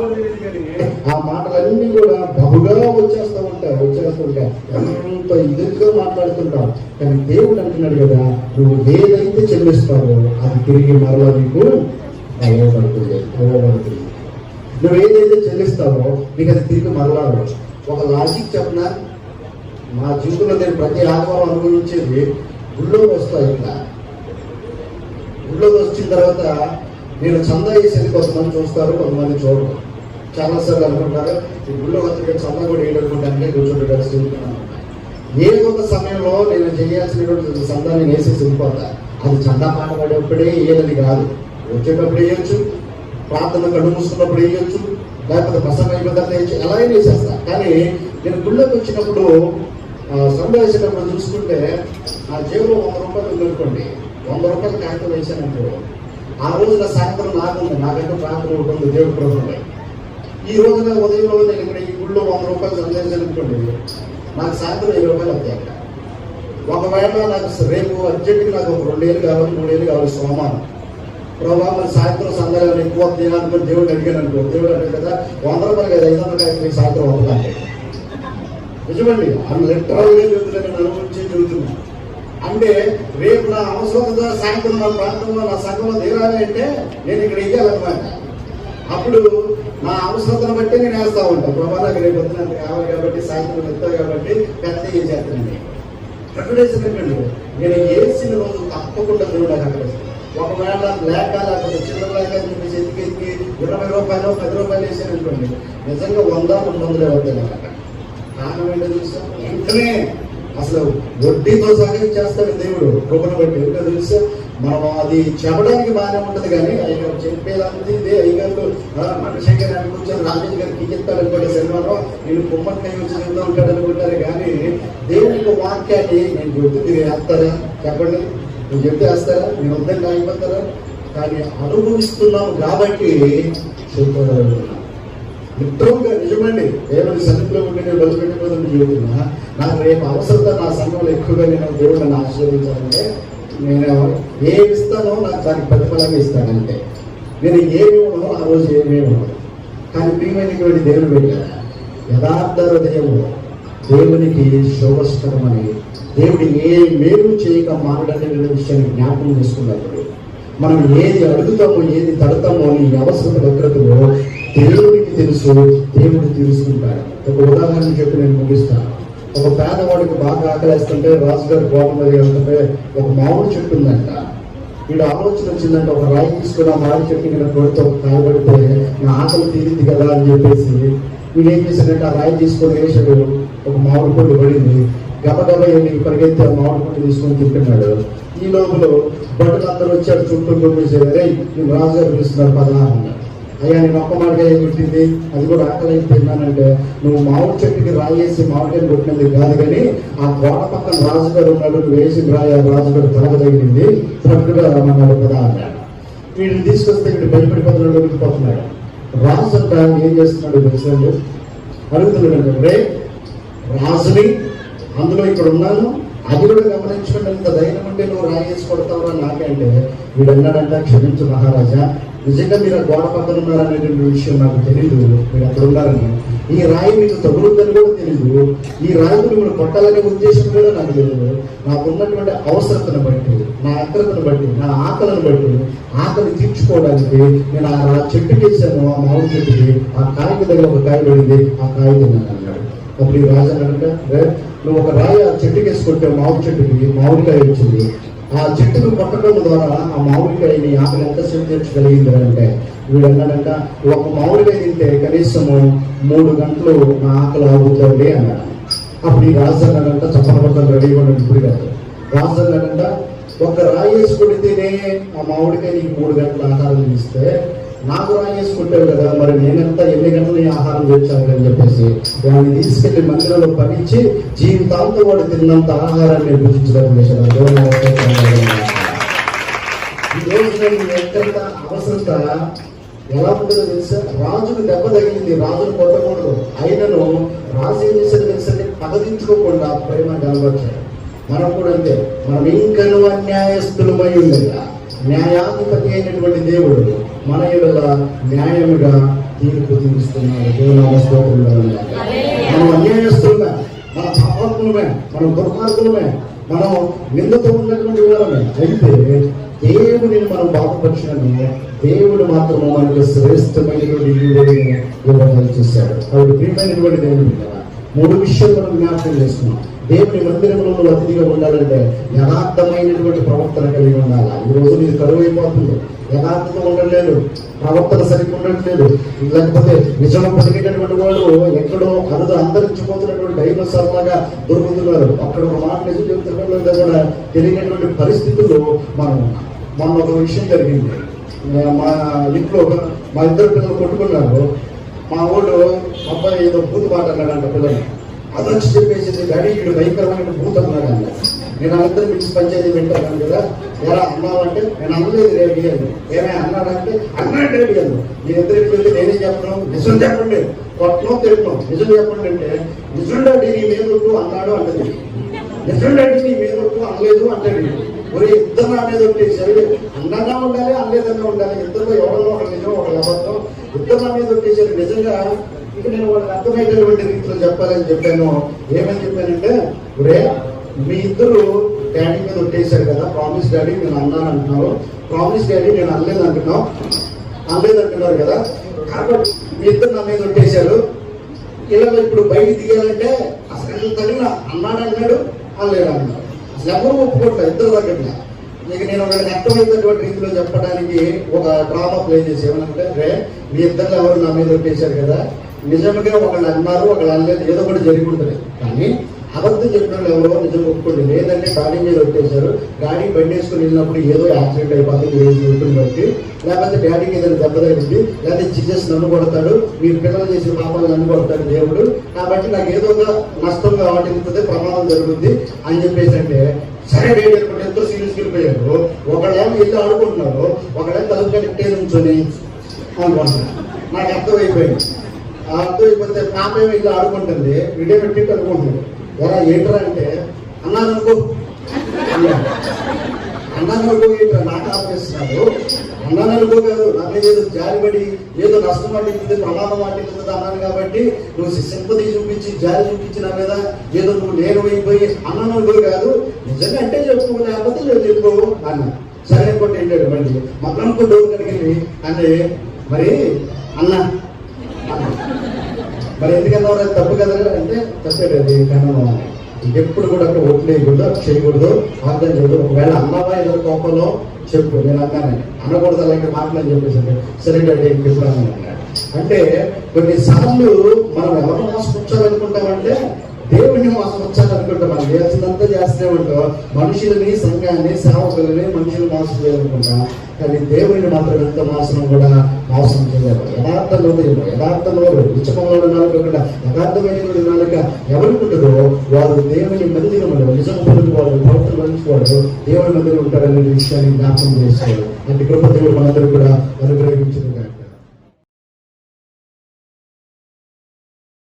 ఆ మాటలన్నీ కూడా బహుగా వచ్చేస్తుంటాయి, ఎంత ఇదిగా మాట్లాడుతుంటావు. కానీ దేవుడు అంటున్నాడు కదా, నువ్వు ఏదైతే చెల్లిస్తావో అది తిరిగి మరలా నీకు అవ్వబడుతుంది. నువ్వు ఏదైతే చెల్లిస్తావో నీకు అది తిరిగి మరలా. ఒక లాజిక్ చెప్పిన మా జీవితంలో నేను ప్రతి ఆదివారం అనుభవించేది, గుళ్ళోకి వస్తాయి. ఇట్లా గుళ్ళోకి వచ్చిన తర్వాత నేను చందా వేసేది కొంతమంది చూస్తారు, కొంతమంది చూడరు. చాలాసార్లు అనుకుంటారు ఈ గుళ్ళో వచ్చి చందా కూడా వేయడానికి కూర్చోండి కలిసి ఏదో ఒక సమయంలో నేను చేయాల్సినటువంటి చందా నేను వేసేసి వెళ్ళిపోతా. అది చందా పాట పడేప్పుడే వేయాలని కాదు, వచ్చేటప్పుడు వేయొచ్చు, ప్రార్థన కళ్ళు మూసుకున్నప్పుడు వేయొచ్చు, లేకపోతే ప్రసంగం అయిపోతే వేయచ్చు, ఎలా అయినా వేసేస్తా. కానీ నేను గుళ్ళోకి వచ్చినప్పుడు చందా వేసేటప్పుడు చూసుకుంటే ఆ జేబులో 100 రూపాయలు ఉందనుకోండి, 100 రూపాయలు కాగితం వేసానంటే ఆ రోజున సాయంత్రం నాకుంది, నాకంటూ ప్రార్థన ఉంటుంది దేవుడి ప్రభుత్వం. ఈ రోజున ఉదయంలో నేను ఇక్కడ ఈ గుళ్ళో 100 రూపాయలు సందేశానుకోండి, నాకు సాయంత్రం 10 రూపాయలు వస్తాయి. ఒకవేళ నాకు రేపు అర్జెంట్గా నాకు ఒక 2 ఏళ్ళు కావాలి, 3 ఏళ్ళు కావాలి సోమవారం, ప్రభావ మరి సాయంత్రం సందేహాలు ఎక్కువ వస్తాయి అనుకుని దేవుడు అడిగాను అనుకో, దేవుడు అంటే కదా 100 రూపాయలు కదా 500 రూపాయలు సాయంత్రం వస్తాయి. నిజమండి, అది లిటరల్గా చెబుతున్నాను, నేను అనుభవించి చెబుతున్నాను. అంటే రేపు నా అవసరంతో సాయంత్రం నా ప్రాంతంలో నా సంఘంలో తీరాలి అంటే నేను ఇక్కడ వేయాలన్నమాట. అప్పుడు నా అవసరతను బట్టి నేను వేస్తా ఉంటాను. ప్రభా నాకు రేపు వద్దునంత కావాలి కాబట్టి సాయంత్రం వెళ్తాను కాబట్టి పెద్ద చేసేస్తానండి. ప్రకటేసినట్టు నేను వేసిన రోజు తప్పకుండా దేవుడు అక్కడ ఒకవేళ లేక లేకపోతే చిన్న లేక చెప్పేసి ఎత్తికి 20 రూపాయలు 10 రూపాయలు వేసాను అనుకోండి, నిజంగా 100 200 అవుతాయి అన్నమాట. కారణం ఏంటో చూసా, వెంటనే అసలు వడ్డీతో సహా చేస్తాడు దేవుడు కృపను బట్టి. ఎందుకో తెలుసా, మనం అది చెప్పడానికి బాగానే ఉంటుంది కానీ అయ్యారు చెప్పేదంతా ఇదే. అయ్యారు మనిషిగా కూర్చొని రాజేష్ గారికి చెప్తాడు అనుకోండి, సినిమాలో నేను కుమ్మక్కయ్య వచ్చి చెప్తూ ఉంటాడు అనుకుంటారు. కానీ దేవుని యొక్క వాక్యాన్ని నేను చెప్తే మీరు వేస్తారా చెప్పండి, నువ్వు చెప్తే వేస్తారా, నేను వద్దని అయిపోతారా? కానీ అనుభవిస్తున్నాం కాబట్టి చెప్తారు. మిత్రంగా నిజమండి, దేవుని సన్నిధిలో ఉండి నేను బలిపెట్టిపోదని చెబుతున్నా. నాకు రేపు అవసరత నా సమయంలో ఎక్కువగా నేను దేవుడు నన్ను ఆశీర్వదించాలంటే నేను ఏమి ఇస్తానో నాకు దానికి ప్రతిఫలంగా ఇస్తానంటే. నేను ఏమి ఉన్నానో ఆ రోజు ఏమీ ఉన్నాను. కానీ ప్రియమైనటువంటి దేవుని పెట్టారు యథార్థ హృదయము దేవునికి శోభస్కరమని, దేవుడు ఏ మేలు చేయక మారడనే విషయాన్ని జ్ఞాపకం చేసుకున్నప్పుడు మనం ఏది అడుగుతామో ఏది తడతామో నీ అవసరత భద్రతలో దేవుడికి తెలుసు, దేవుడు తెలుసుకుంటాడు. ఒక ఉదాహరణ చెప్పి నేను ముగిస్తాను. ఒక పేదవాడికి బాగా ఆకలిస్తుంటే రాజుగారి కోట మీద వెళ్తుంటే ఒక మామిడి చెట్టు ఉందంట. వీడు ఆలోచన వచ్చిందంటే ఒక రాయి తీసుకుని ఆ మామిడి చెట్టు మీద కొడితే కాయబడితే నా ఆకలి తీరింది కదా అని చెప్పేసి వీడు ఏం చేశాడంటే ఆ రాయి తీసుకొని వేసాడు. ఒక మామిడి పండు పడింది, గబగబా పరిగెత్తి ఆ మామిడి పండు తీసుకొని తింటున్నాడు. ఈ లోపల బట్టలు అందరూ వచ్చారు, చుట్టూ కొట్టేసారు. అరే నేను రాజుగారు పిలుస్తున్నారు పదా అన్నాడు. అయ్యా నేను ఒక్క మామిడికాయ కొట్టింది, అది కూడా ఆకలి తిన్నానంటే నువ్వు మామిడి చెట్టుకి రాయేసి మామిడికాయలు కొట్టినది కాదు, కానీ ఆ కోట పక్కన రాజుగారు ఉన్నాడు, నువ్వు వేసి రాయి రాజుగారు తలక తగిలింది పట్టుగా రమ్మన్నాడు కదా అన్నాడు. వీడిని తీసుకొస్తే వీడు భయపడిపోతున్నాడు, వెళ్ళిపోతున్నాడు. రాజు అంట ఏం చేస్తున్నాడు తెలుసండి, అడుగుతున్నాడు రే రాజుని, అందులో ఇక్కడ ఉన్నాను, అది కూడా గమనించుకుంటే ఇంత ధైర్యం అంటే నువ్వు రాయేసి కొడతావురా నాకంటే. వీడు అన్నాడంట, క్షమించు మహారాజా, నిజంగా మీరు ఆ గోడ పక్కన ఉన్నారనేటువంటి విషయం నాకు తెలీదు, మీరు అక్కడ ఉన్నారని. ఈ రాయి మీకు తగులుద్దని కూడా తెలీదు, ఈ రాయిని మీరు కొట్టాలనే ఉద్దేశం కూడా నాకు తెలియదు. నాకున్నటువంటి అవసరతను బట్టి, నా అగ్రతను బట్టి, నా ఆకలిని బట్టి, ఆకలి తీర్చుకోవడానికి నేను ఆ చెట్టు వేసాను, ఆ మామిడి చెట్టుకి ఆ కాయకి దగ్గర ఒక కాయ పడింది, ఆ కాయ తిన్నాను అన్నాడు. అప్పుడు ఈ రాజు అన్నాడంటే, నువ్వు ఒక రాయి ఆ చెట్టుకి వేసుకుంటే మామిడి చెట్టుకి మామిడికాయ వచ్చింది, ఆ చెట్టును కొట్టడం ద్వారా ఆ మామిడికాయని ఆకలి ఎంతసేపు తెచ్చగలిగింది అంటే వీడు అన్నాడంట, ఒక మామిడికాయ తింటే కనీసము 3 గంటలు నా ఆకలి ఆగుతుంది అన్నాడు. అప్పుడు ఈ రాజు అన్నాడంట, చప్పనబద్దలు రెడీగా ఉన్నాడు, ఇప్పుడు కాదు. రాజు అన్నాడంట, ఒక రాయి వేసుకుని తినే ఆ మామిడికాయ నీకు 3 గంటల ఆహారం ఇస్తే నాకు రాయి వేసుకుంటావు కదా, మరి నేనంతా ఎన్ని గంటలు ఈ ఆహారం తెచ్చాను అని చెప్పేసి వాడిని తీసుకెళ్లి మందిరంలో పనిచ్చి జీవితాంతం వాడు తిన్నంత ఆహారాన్ని భుజించడం చేశాడు. ఈ రోజు నేను ఎంత అవసరత ఎలా ఉంటుందో తెలుసా? రాజుకు దెబ్బ తగిలింది, రాజును కొట్టకూడదు, అయినను రాజు ఏం చేశాడు తెలుసండి, పగదించుకోకుండా ప్రేమ కనబరిచాడు. మనం కూడా అంతే, మనం ఇంకను అన్యాయస్తులమై ఉండగా న్యాయాధిపతి అయినటువంటి దేవుడు మన ఎడల న్యాయముగా తీర్పు తీరుస్తున్నాడు. దేవుని స్తోత్రం. మనం అన్యాయస్తులమే, మన పాపకులమే, మనం దుర్మార్గులమే, మనం నిందతో ఉన్నటువంటి వాళ్ళమే. అయితే దేవుడిని మనం బాధపరిచినను దేవుడు మాత్రం మనకు శ్రేష్టమైనటువంటి వివరణ చేశాడు. కాబట్టి ప్రియమైనటువంటి దేవుడు 3 విషయాలు మనం జ్ఞాపకం చేస్తున్నాం. దేవుని మందిరంలో అతిథిగా ఉండాలంటే యథార్థమైనటువంటి ప్రవర్తన కలిగి ఉండాలి. ఈ రోజు ఇది కరువు అయిపోతుంది, యథార్థత ఉండట్లేదు, ప్రవర్తన సరిగ్గా ఉండట్లేదు. లేకపోతే నిజం పలికేటటువంటి వాళ్ళు ఎక్కడో అంతరించిపోతున్నటువంటి డైనోసార్ లాగా దొరుకుతున్నారు. అక్కడ ఒక మాట నిజం చెబుతున్న కూడా తెలియనటువంటి పరిస్థితుల్లో మనం మొన్న ఒక విషయం జరిగింది. మా ఇంట్లో మా 2 పిల్లలు కొట్టుకున్నారు. మా ఊళ్ళో అబ్బాయి ఏదో బూత్ మాట అన్నాడంట పిల్లలు. అదొచ్చి చెప్పేసి డాడీ వీడు భయంకరమైన బూత్ అన్నాడు అన్న. నేను అందరూ పిలిచి పంచాయతీ వింటాను కదా, ఎలా అన్నావంటే నేను అనలేదు డాడీ అని. ఏమైనా అన్నాడంటే అన్నాడు డాడీ అని. నేను ఎదురికి వెళ్ళి నేనేం చెప్పను, నిజం చెప్పండి, కొట్టడం తిరగడం, నిజం చెప్పండి అంటే నిజం డాడీ నీ మీద అన్నాడు అంటది. నిజం డాడీ నీ మీద అనలేదు అంటాడు. ఒరే ఇద్దరు నా మీద ఒట్టేసారు, అందంగా ఉండాలి అనలేదంగా ఉండాలి, ఇద్దరు ఎవరిలో ఒక నిజం ఒక అబద్ధం, ఇద్దరు నా మీద ఒట్టేసారు. నిజంగా ఇక నేను వాళ్ళకి అర్థమైనటువంటి రీతిలో చెప్పాలని చెప్పాను. ఏమని చెప్పానంటే, ఒరే మీ ఇద్దరు డాడీ మీద ఒట్టేశారు కదా, ప్రామిస్ డాడీ నేను అన్నాను అంటున్నారు, ప్రామిస్ డాడీ నేను అనలేదు అంటున్నారు కదా, కాబట్టి మీ ఇద్దరు నా మీద ఒట్టేశారు. ఇలా ఇప్పుడు బయటికి దిగాలంటే అసలు ఎంత అన్నాడు అనలేదు అన్నాడు, అసలు ఎవరు ఒప్పుకుంటారు ఇద్దరు దగ్గర. ఇక నేను ఒక అర్థమైనటువంటి రీతిలో చెప్పడానికి ఒక డ్రామా ప్లే చేసి ఏమనంటే, మీ ఇద్దరు ఎవరు నా మీద ఒట్టేశారు కదా, నిజంగా ఒకళ్ళు అన్నారు ఒకళ్ళు అనలేదు, ఏదో ఒకటి జరిగి ఉంటుంది, కానీ అబద్ధం చెప్పిన వాళ్ళు ఎవరో నిజం ఒప్పుకోండి. లేదంటే గాడి మీద ఒట్టేశారు, గాడి బండి వేసుకుని వెళ్ళినప్పుడు ఏదో యాక్సిడెంట్ అయిపోతుంది యూట్యూబ్ బట్టి, లేకపోతే డాడీకి ఏదైనా దెబ్బ తగ్గింది, లేకపోతే జీసస్ నన్ను కొడతాడు, మీరు పిల్లలు చేసిన పాపాలు నన్ను కొడతాడు దేవుడు, కాబట్టి నాకు ఏదో ఒక నష్టం వాటిల్లుతుంది, ప్రమాదం జరుగుతుంది అని చెప్పేసి అంటే, సరే డాడీ అనుకుంటే ఎంతో సీరియస్కి వెళ్ళిపోయారు. ఒకళ్ళేమో వెళ్ళి ఆడుకుంటున్నారు, ఒకళ్ళేమో తలుపు కట్టే నుంచొని అనుకుంటున్నారు. నాకు అర్థమైపోయింది. అర్థమైపోతే పాప ఏమో వెళ్ళి ఆడుకుంటుంది, వీడియో పెట్టి అనుకుంటున్నాడు. ఎలా ఏంట్రా అంటే అన్నారనుకో ఏంట్రా నాకు ఆపేస్తున్నాడు, అన్నాననుకో కాదు, నా మీద ఏదో జారిపడి ఏదో నష్టం వాటిల్తుంది, ప్రమాదం వాటిల్తుంది అన్నాను కాబట్టి నువ్వు సింపతి చూపించి జారి చూపించి నా మీద ఏదో నువ్వు నేను అయిపోయి అన్నాననుకో కాదు, నిజంగా అంటే చెప్పు, లేకపోతే నేను చెప్పు అన్నా. సరే కొట్టి వెళ్ళాడు. మళ్ళీ మొత్తం డోర్ కడిగింది అంటే, మరి అన్నా మరి ఎందుకన్నా తప్పు కదా అంటే తప్పేది అది. కానీ ఎప్పుడు కూడా అక్కడ ఒట్లేయకూడదు, చేయకూడదు, అర్థం చేయకూడదు. ఒకవేళ అన్నవా ఏదో కోపంలో చెప్పు, నేను అన్నానని అనకూడదు అలాంటి మాటలని చెప్పేసి సరే డాడీ ఎప్పుడు అన్నాను. అంటే కొన్నిసార్లు మనం ఎవరు మోసపుచ్చాలనుకుంటామంటే దేవుడిని మోసపుచ్చాలనుకుంటాం. మనం చేసినంతా చేస్తూనే ఉంటాం, మనుషులని సంఘాన్ని సేవకులని మనుషులు మోసం చేయాలనుకుంటాం, కానీ దేవుడిని మాత్రం ఎంత మోసం కూడా మోసం చేయాలి. యథార్థంలో ఉచ్చమంలో నాలుక యథార్థమైన నాలుక ఎవరికి ఉంటుందో వారు దేవుని మందిరంలో నిజం పొందుకు వాడు ప్రవర్తన మంచుకోవడం దేవుని మందిరం ఉంటారనే విషయాన్ని జ్ఞాపకం చేసుకోవాలి. అంటే కృప దేవుడు మనందరూ కూడా అనుగ్రహించుకుంటారు.